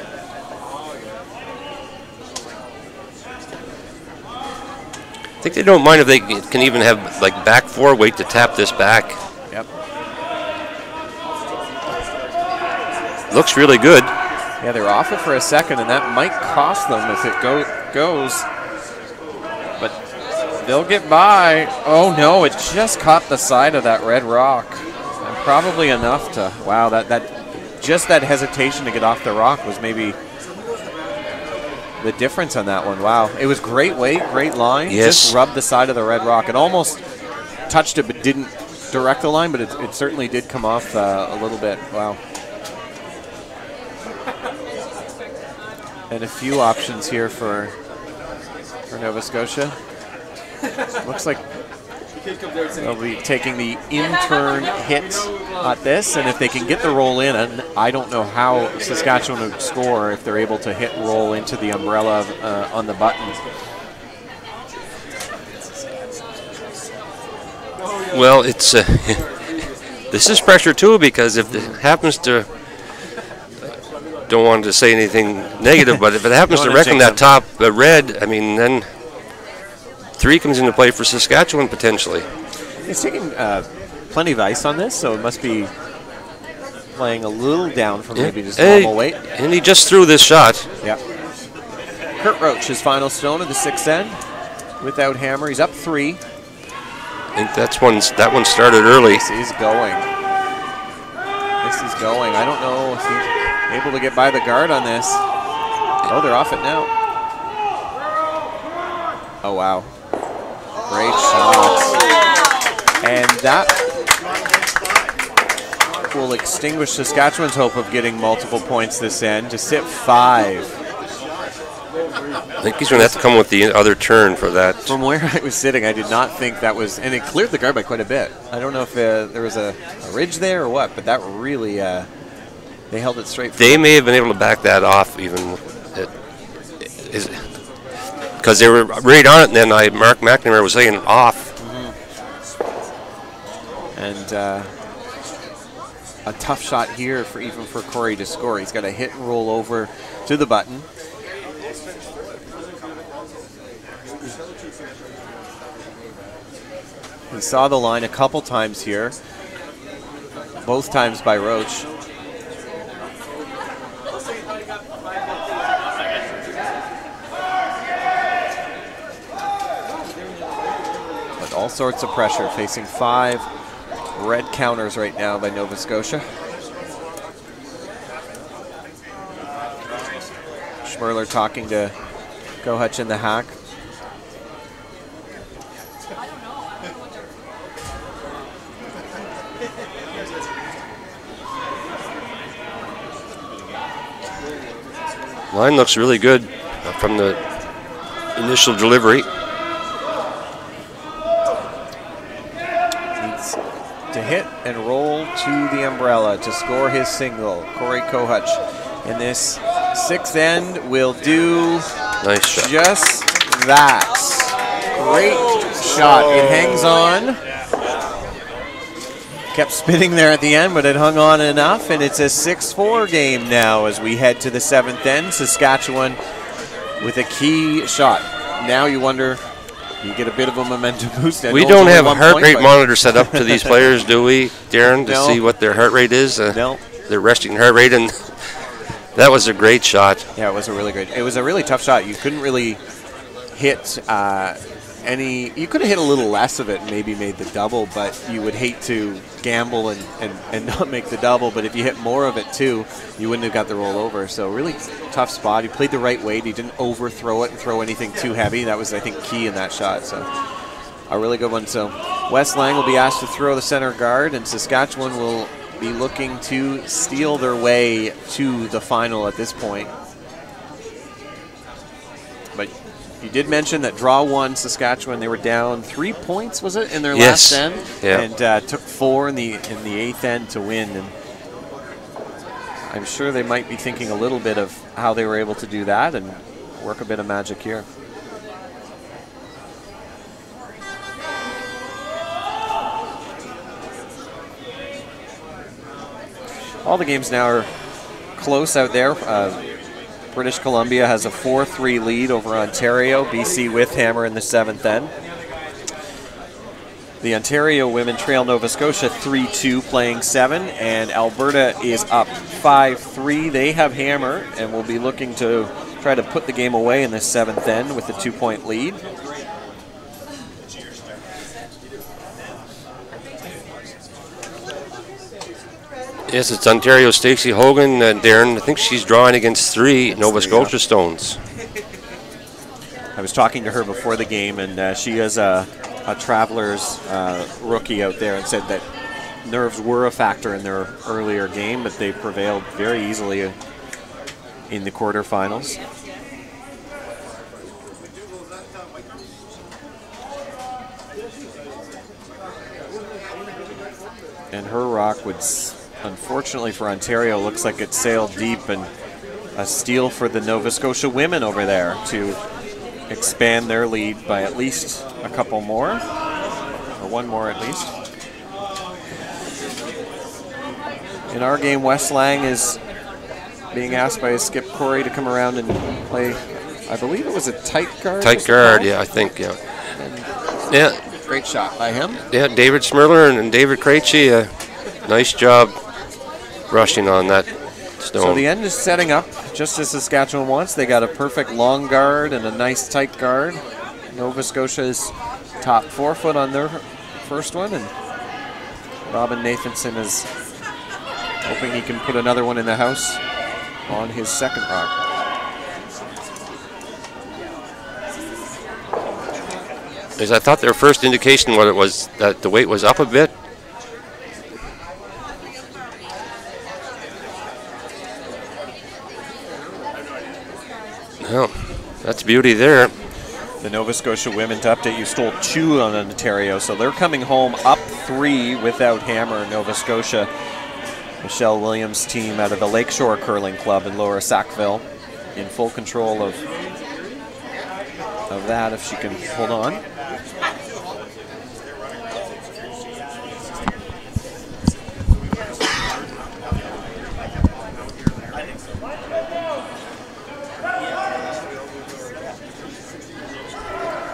I think they don't mind if they can even have like back 4 weight to tap this back. Yep. Looks really good. Yeah, they're off it for a second, and that might cost them if it goes. But They'll get by. Oh no, it just caught the side of that red rock. And probably enough to, wow, just that hesitation to get off the rock was maybe the difference on that one. Wow, it was great weight, great line. Yes. Just rubbed the side of the red rock. It almost touched it but didn't direct the line, but it certainly did come off a little bit. Wow. And a few options here for Nova Scotia. Looks like they'll be taking the in-turn hit at this, and if they can get the roll in, and I don't know how Saskatchewan would score if they're able to hit roll into the umbrella on the button. Well, it's this is pressure too, because if it happens to, don't want to say anything negative, but if it happens to wreck on that top red, I mean, then 3 comes into play for Saskatchewan potentially. He's taking plenty of ice on this, so it must be playing a little down from maybe just normal weight. And he just threw this shot. Yeah. Kurt Roach, his final stone of the 6th end. Without hammer, he's up 3. I think that one started early. This is going. I don't know if he's able to get by the guard on this. Oh, they're off it now. Oh, wow. Great shots. And that will extinguish Saskatchewan's hope of getting multiple points this end to sit 5. I think he's going to have to come with the other turn for that. From where I was sitting, I did not think that was, and it cleared the guard by quite a bit. I don't know if there was a ridge there or what, but that really, they held it straight. They may have been able to back that off even, because they were right on it, and then Mark McNamara was saying off. And a tough shot here even for Corey to score. He's got to hit and roll over to the button. He saw the line a couple times here, both times by Roach. But all sorts of pressure, facing 5 red counters right now by Nova Scotia. Schmerler talking to Kohutch in the hack. Line looks really good from the initial delivery. Needs to hit and roll to the umbrella to score his single. Corey Kohutch in this 6th end will do Nice shot. just that. Great shot. It hangs on. Kept spinning there at the end, but it hung on enough, and it's a 6-4 game now as we head to the 7th end. Saskatchewan with a key shot. Now you wonder, you get a bit of a momentum boost. We don't have a heart rate monitor set up to these players, do we, Darren, to see what their heart rate is? No. Their resting heart rate, and that was a great shot. Yeah, it was a really tough shot. You couldn't really hit you could have hit a little less of it and maybe made the double, but you would hate to gamble and not make the double. But if you hit more of it too, you wouldn't have got the roll over. So really tough spot. He played the right weight. He didn't overthrow it and throw anything too heavy. That was, I think, key in that shot. So a really good one. So Wes Lang will be asked to throw the center guard, and Saskatchewan will be looking to steal their way to the final at this point. But you did mention that draw 1, Saskatchewan, they were down 3 points, was it, in their last end? Yeah. And took 4 in the 8th end to win. And I'm sure they might be thinking a little bit of how they were able to do that and work a bit of magic here. All the games now are close out there. British Columbia has a 4-3 lead over Ontario. BC with hammer in the 7th end. The Ontario women trail Nova Scotia 3-2, playing 7, and Alberta is up 5-3. They have hammer and will be looking to try to put the game away in this 7th end with a 2-point lead. Yes, it's Ontario Stacey Hogan, Darren. I think she's drawing against 3 Nova Scotia Stones. I was talking to her before the game, and she is a Travelers rookie out there, and said that nerves were a factor in their earlier game, but they prevailed very easily in the quarterfinals. And her rock would, unfortunately for Ontario, looks like it sailed deep, and a steal for the Nova Scotia women over there to expand their lead by at least a couple more, or one more at least. In our game, Wes Lang is being asked by his skip Corey to come around and play, I believe it was a tight guard. Tight guard, yeah, I think, yeah. Yeah. Great shot by him. Yeah, David Smirler and David Krejci, nice job rushing on that stone. So the end is setting up just as Saskatchewan wants. They got a perfect long guard and a nice tight guard. Nova Scotia is top 4 foot on their first one, and Robin Nathanson is hoping he can put another one in the house on his second rock. As I thought their first indication what it was that the weight was up a bit. Well, that's beauty there. The Nova Scotia women, to update you, stole 2 on Ontario, so they're coming home up 3 without Hammer. Nova Scotia, Michelle Williams' team out of the Lakeshore Curling Club in Lower Sackville, in full control of that if she can hold on.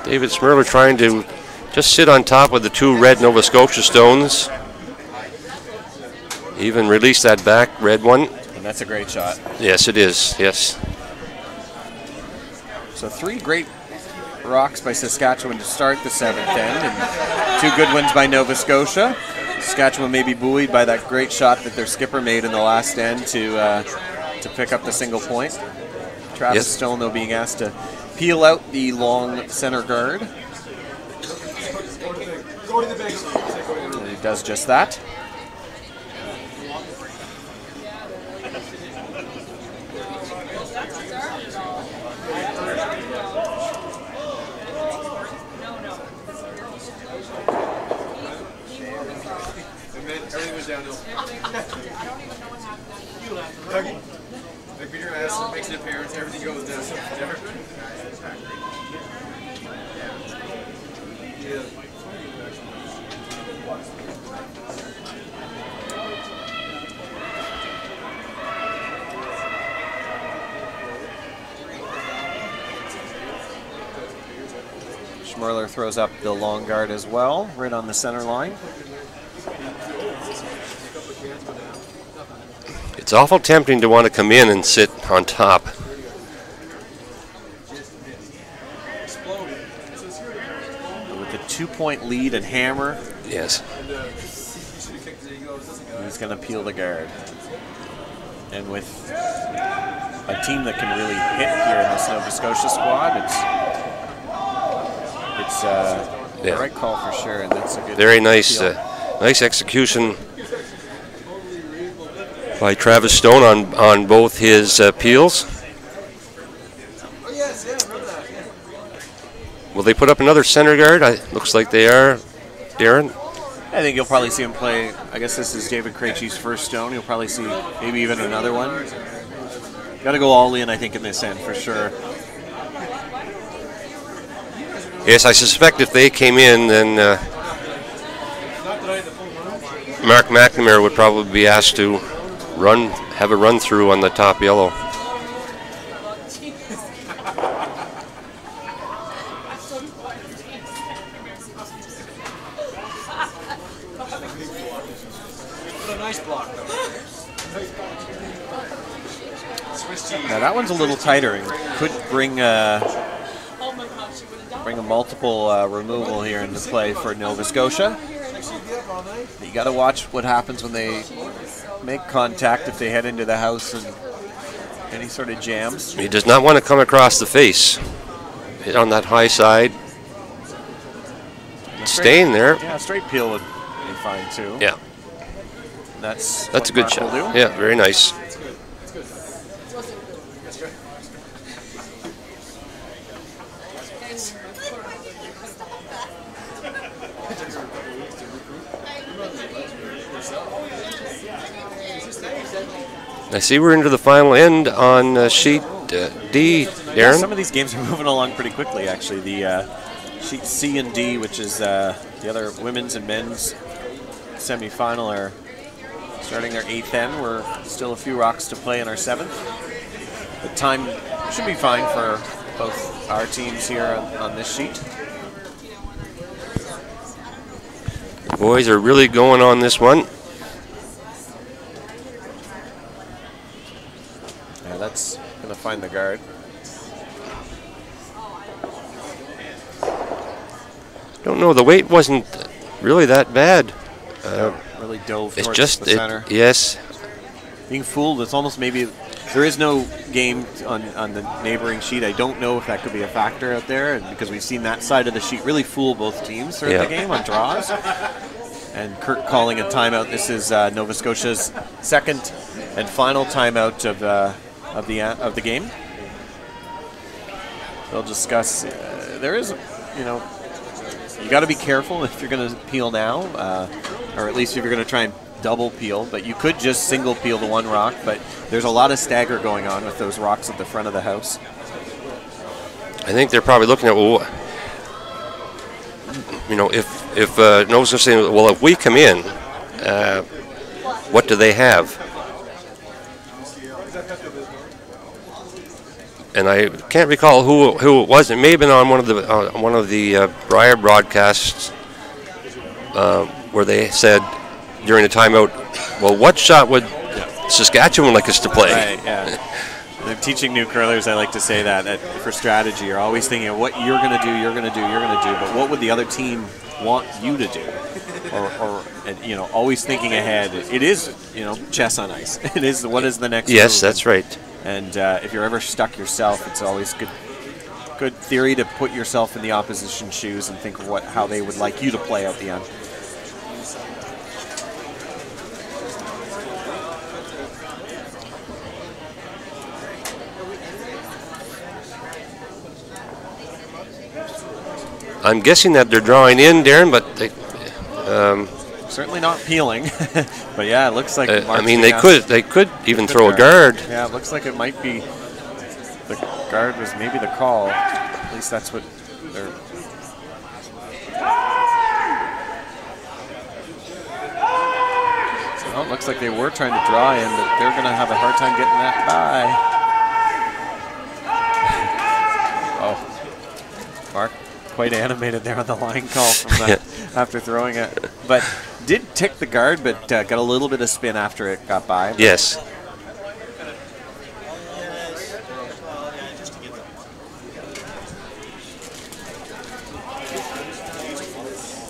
David Smirler trying to just sit on top of the 2 red Nova Scotia stones. Even release that back red one. And that's a great shot. Yes, it is, yes. So 3 great rocks by Saskatchewan to start the 7th end, and 2 good ones by Nova Scotia. Saskatchewan may be buoyed by that great shot that their skipper made in the last end to pick up the single point. Travis Stone, though, being asked to peel out the long center guard. And he does just that. Everything was downhill. Like Peter Ass makes an appearance, everything goes down. Schmerler throws up the long guard as well, right on the center line. It's awful tempting to want to come in and sit on top. With a 2-point lead and Hammer. Yes. He's going to peel the guard. And with a team that can really hit here in this Nova Scotia squad, it's the right call for sure, and that's a good. Very nice, nice execution by Travis Stone on both his peels. Will they put up another center guard? Looks like they are, Darren. I think you'll probably see him play. I guess this is David Krejci's first stone. You'll probably see maybe even another one. Got to go all in, I think, in this end for sure. Yes, I suspect if they came in, then Mark McNamara would probably be asked to have a run through on the top yellow. Now that one's a little tighter and could bring bring a multiple removal here into play for Nova Scotia. You got to watch what happens when they make contact, if they head into the house and any sort of jams. He does not want to come across the face. Hit on that high side. Staying there. Yeah, straight peel would be fine too. Yeah. That's a good Mark shot. will do. Yeah, very nice. I see we're into the final end on sheet D, Darren. Yeah, some of these games are moving along pretty quickly, actually. The sheet C and D, which is the other women's and men's semifinal, are starting their 8th end. We're still a few rocks to play in our 7th. The time should be fine for both our teams here on this sheet. The boys are really going on this one. Yeah, that's going to find the guard. Don't know, the weight wasn't really that bad. Really dove It's towards just the center. yes. Being fooled, it's almost maybe there is no game on the neighboring sheet. I don't know if that could be a factor out there, because we've seen that side of the sheet really fool both teams throughout the game on draws. And Kirk calling a timeout. This is Nova Scotia's second and final timeout of the game. They'll discuss. There is, you got to be careful if you're going to peel now, or at least if you're going to try and double peel. But you could just single peel the one rock. But there's a lot of stagger going on with those rocks at the front of the house. I think they're probably looking at, well, if Nova Scotia saying, well, if we come in, what do they have? And I can't recall who it was. It may have been on one of the Briar broadcasts where they said during the timeout, well, what shot would Saskatchewan like us to play? Right, yeah. I'm teaching new curlers, I like to say that for strategy, you're always thinking of what you're going to do, but what would the other team want you to do? Or always thinking ahead. It is, chess on ice. It is, what is the next Yes, move? that's right. And if you're ever stuck yourself, it's always good theory to put yourself in the opposition's shoes and think of how they would like you to play out the end. I'm guessing that they're drawing in, Darren, but they certainly not peeling. But yeah, it looks like I mean, they could even throw a guard. Yeah, it looks like it might be the guard was maybe the call. At least that's what they're. So it looks like they were trying to draw in, but they're going to have a hard time getting that by. Oh, Mark. Quite animated there on the line call from after throwing it, but did tick the guard, but got a little bit of spin after it got by. Yes.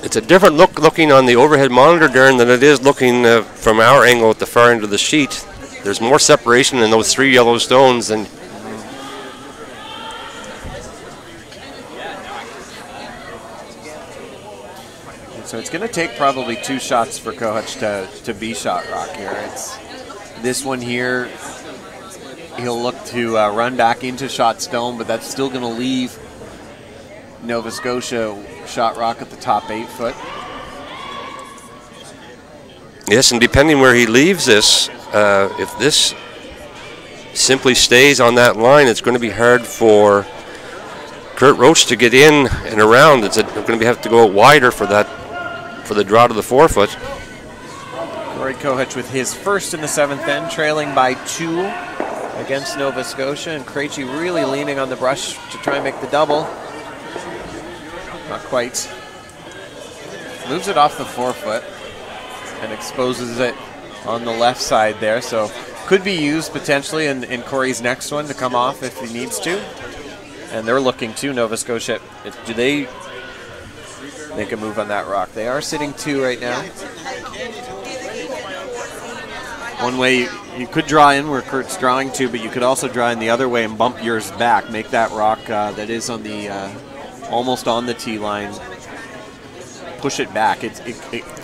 It's a different looking on the overhead monitor, Darren, than it is looking from our angle at the far end of the sheet. There's more separation in those 3 yellow stones than. So it's going to take probably 2 shots for Kohutch to B-shot rock here. It's this one here. He'll look to run back into shot stone, but that's still going to leave Nova Scotia shot rock at the top 8 foot. Yes, and depending where he leaves this, if this simply stays on that line, it's going to be hard for Kurt Roach to get in and around. It's going to have to go wider for the draw to the 4 foot. Corey Kohutch with his first in the 7th end, trailing by 2 against Nova Scotia, and Krejci really leaning on the brush to try and make the double. Not quite. Moves it off the 4 foot and exposes it on the left side there, so could be used potentially in Corey's next one to come off if he needs to. And they're looking to Nova Scotia. Do they make a move on that rock? They are sitting 2 right now. One way you could draw in where Kurt's drawing to, but you could also draw in the other way and bump yours back. Make that rock that is on the almost on the tee line. Push it back. It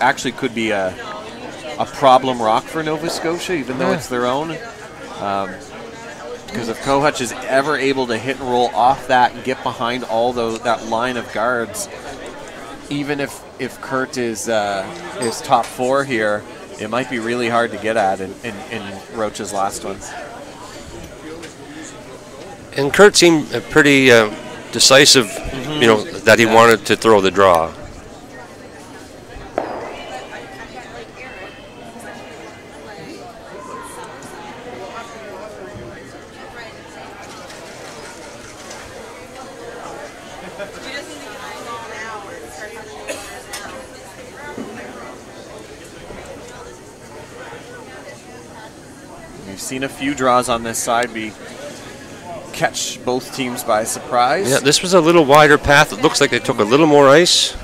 actually could be a problem rock for Nova Scotia, even though it's their own. Because if Kohutch is ever able to hit and roll off that and get behind all that line of guards, even if Kurt is top 4 here, it might be really hard to get at in Roach's last one. And Kurt seemed pretty decisive, you know, that he wanted to throw the draw. We've seen a few draws on this side catch both teams by surprise. Yeah, this was a little wider path. It looks like they took a little more ice.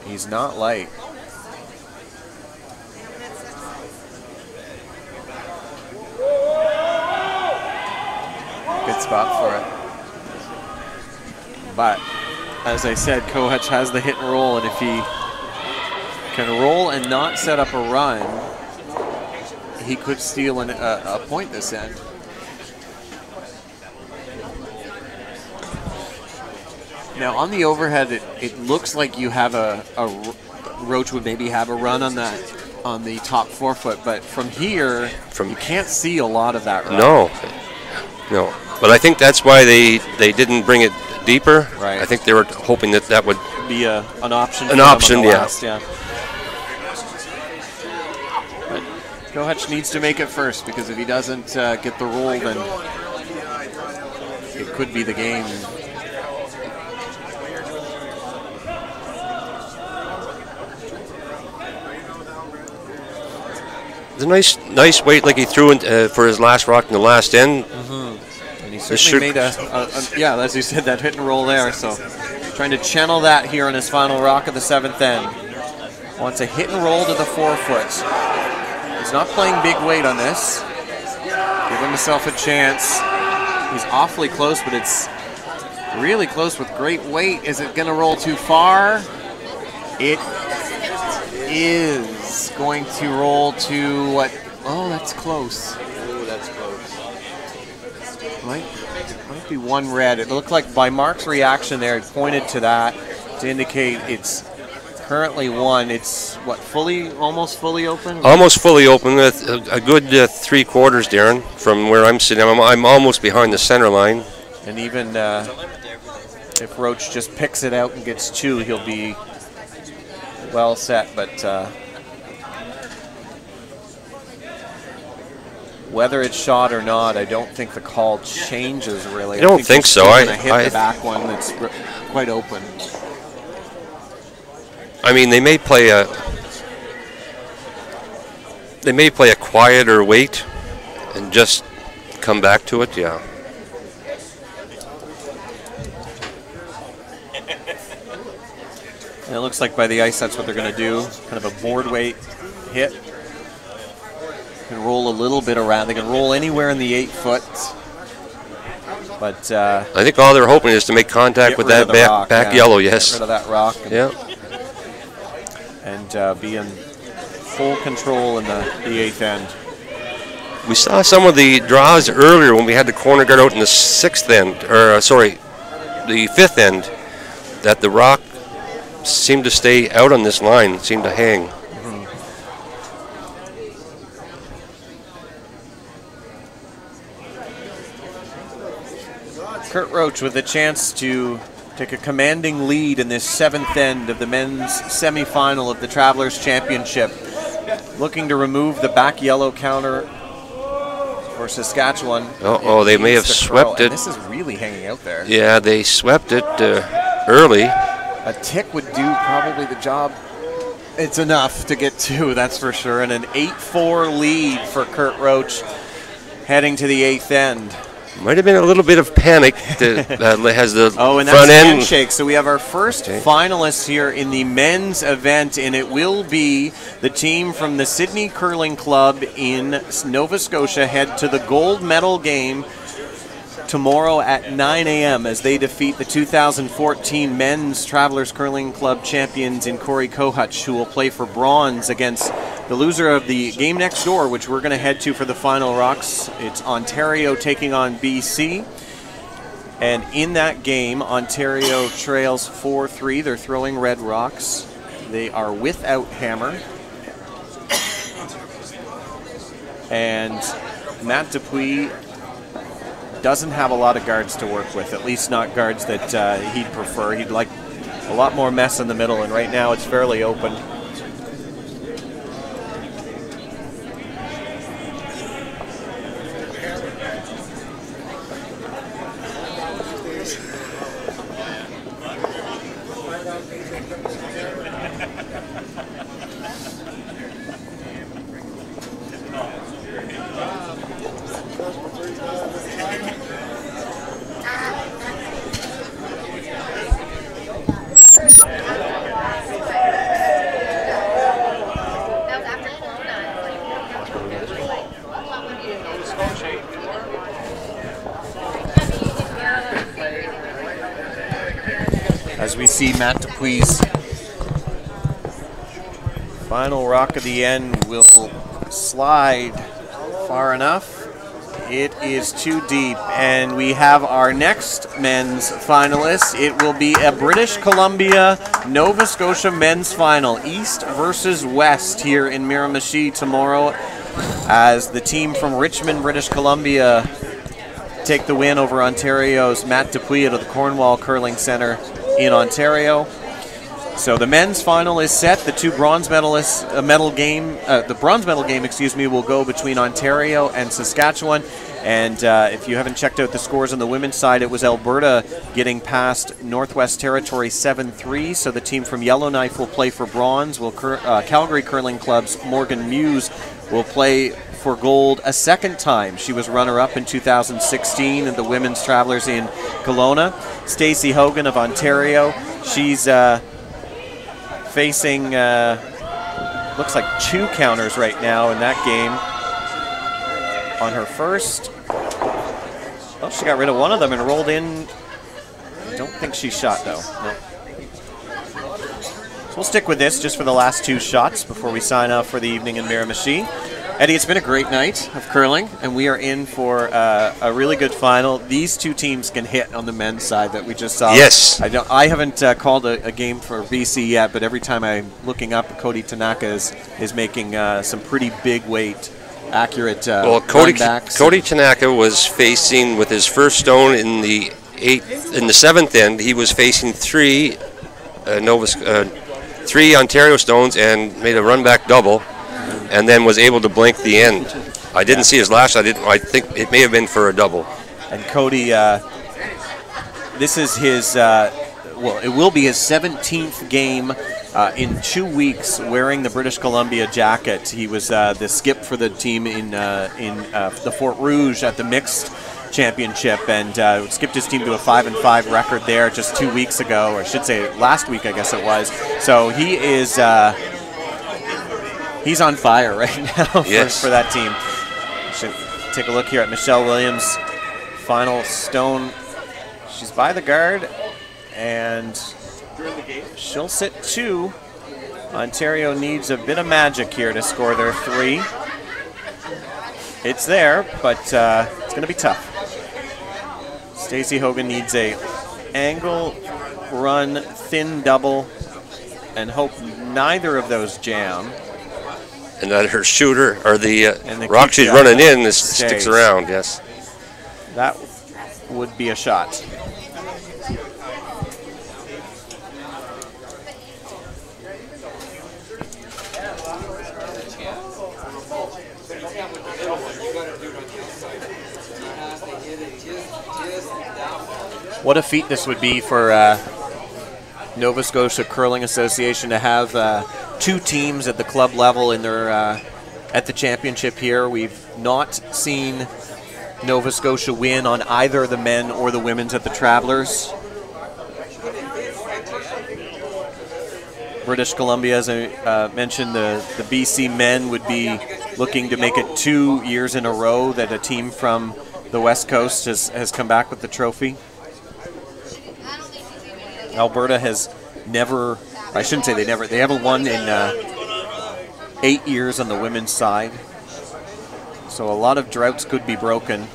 He's not light. Good spot for it. But as I said, Kohutch has the hit and roll, and if he can roll and not set up a run, he could steal a point this end. Now on the overhead, it looks like you have Roach would maybe have a run on the top 4 foot, but from here, you can't see a lot of that run. No. But I think that's why they didn't bring it deeper. Right. I think they were hoping that would be an option. An option, yeah. Last, yeah. But Kohutch needs to make it first, because if he doesn't get the roll, then it could be the game. It's a nice weight like he threw in, for his last rock in the last end. And he certainly made yeah, as you said, that hit and roll there. So trying to channel that here on his final rock of the 7th end. Wants a hit and roll to the 4 foot. He's not playing big weight on this. Giving himself a chance. He's awfully close, but it's really close with great weight. Is it going to roll too far? It is going to roll to what? Oh, that's close. Oh, that's close. Might be one red. It looked like by Mark's reaction there, it pointed to that to indicate it's currently 1. It's what, almost fully open? Almost fully open with a good 3/4, Darren, from where I'm sitting. I'm almost behind the center line. And even if Roach just picks it out and gets 2, he'll be well set. But whether it's shot or not, I don't think the call changes really. I don't think so. I hit the back one that's quite open. I mean, they may play a quieter weight and just come back to it. Yeah. And it looks like by the ice, that's what they're going to do. Kind of a board weight hit. Can roll a little bit around. They can roll anywhere in the 8 foot. But I think all they're hoping is to make contact with that back yellow. Yes. Get rid of that rock. And be in full control in the 8th end. We saw some of the draws earlier when we had the corner guard out in the 6th end, or the 5th end, that the rock seemed to stay out on this line, seemed to hang. Kurt Roach with a chance to take a commanding lead in this 7th end of the men's semifinal of the Travelers Championship. Looking to remove the back yellow counter for Saskatchewan. They may have swept it. And this is really hanging out there. Yeah, they swept it early. A tick would do probably the job. It's enough to get 2, that's for sure. And an 8-4 lead for Kurt Roach. heading to the 8th end. Might have been a little bit of panic that has the and front that's end. handshake. So we have our first finalists here in the men's event, and it will be the team from the Sydney Curling Club in Nova Scotia head to the gold medal game tomorrow at 9 a.m. as they defeat the 2014 Men's Travelers Curling Club champions in Corey Kohutch, who will play for bronze against the loser of the game next door, which we're going to head to for the final rocks. It's Ontario taking on BC. And in that game, Ontario trails 4-3. They're throwing red rocks. They are without hammer. And Matt Dupuis doesn't have a lot of guards to work with, at least not guards that he'd prefer. He'd like a lot more mess in the middle, and right now it's fairly open. As we see Matt Dupuis' final rock of the end will slide far enough. It is too deep, and we have our next men's finalist. It will be a British Columbia Nova Scotia men's final, East versus West, here in Miramichi tomorrow, as the team from Richmond, British Columbia take the win over Ontario's Matt Dupuis out of the Cornwall Curling Centre in Ontario. So the men's final is set. The two bronze medalists, the bronze medal game, will go between Ontario and Saskatchewan. And if you haven't checked out the scores on the women's side, it was Alberta getting past Northwest Territory 7-3. So the team from Yellowknife will play for bronze. Calgary Curling Club's Morgan Muse will play for gold a second time. She was runner-up in 2016 in the Women's Travelers in Kelowna. Stacey Hogan of Ontario, she's facing, looks like 2 counters right now in that game. On her first, oh, she got rid of one of them and rolled in. I don't think she shot, though. No. So we'll stick with this just for the last 2 shots before we sign off for the evening in Miramichi. Eddie, it's been a great night of curling, and we are in for a really good final. These two teams can hit on the men's side that we just saw. Yes. I haven't called a game for BC yet, but every time I'm looking up, Cody Tanaka is making some pretty big weight, accurate Cody Tanaka was facing, with his first stone in the 7th end, he was facing 3 Ontario stones and made a run back double, and then was able to blink the end. I didn't see his last. I think it may have been for a double. And Cody, this is his. It will be his 17th game in 2 weeks wearing the British Columbia jacket. He was the skip for the team in the Fort Rouge at the mixed championship, and skipped his team to a 5-5 record there just 2 weeks ago, or I should say last week, I guess it was. So he is. He's on fire right now for that team. Should take a look here at Michelle Williams' final stone. She's by the guard, and she'll sit 2. Ontario needs a bit of magic here to score their 3. It's there, but it's going to be tough. Stacey Hogan needs a angle, run, thin double, and hope neither of those jam. And that her shooter, or the rock she's running in, sticks around, yes. That would be a shot. What a feat this would be for Nova Scotia Curling Association to have 2 teams at the club level in their at the championship here. We've not seen Nova Scotia win on either the men or the women's at the Travelers. British Columbia, as I mentioned, the BC men would be looking to make it 2 years in a row that a team from the West Coast has come back with the trophy. Alberta has never, I shouldn't say they haven't won in 8 years on the women's side. So a lot of droughts could be broken.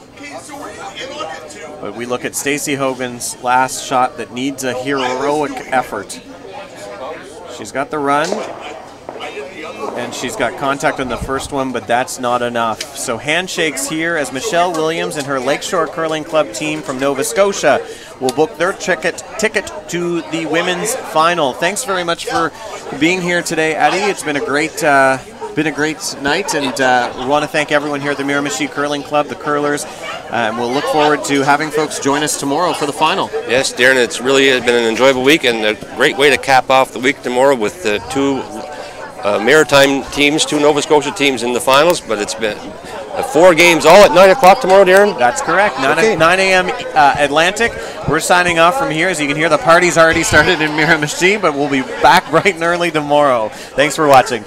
But we look at Stacey Hogan's last shot that needs a heroic effort. She's got the run, and she's got contact on the first one, but that's not enough. So handshakes here as Michelle Williams and her Lakeshore Curling Club team from Nova Scotia will book their ticket to the women's final. Thanks very much for being here today, Addie. It's been a great night, and we want to thank everyone here at the Miramichi Curling Club, the curlers, and we'll look forward to having folks join us tomorrow for the final. Yes, Darren, it's really been an enjoyable week and a great way to cap off the week tomorrow with the two Maritime teams, two Nova Scotia teams in the finals, but it's been 4 games all at 9 o'clock tomorrow, Darren? That's correct, 9 a.m. Atlantic. We're signing off from here. As you can hear, the party's already started in Miramichi, but we'll be back bright and early tomorrow. Thanks for watching.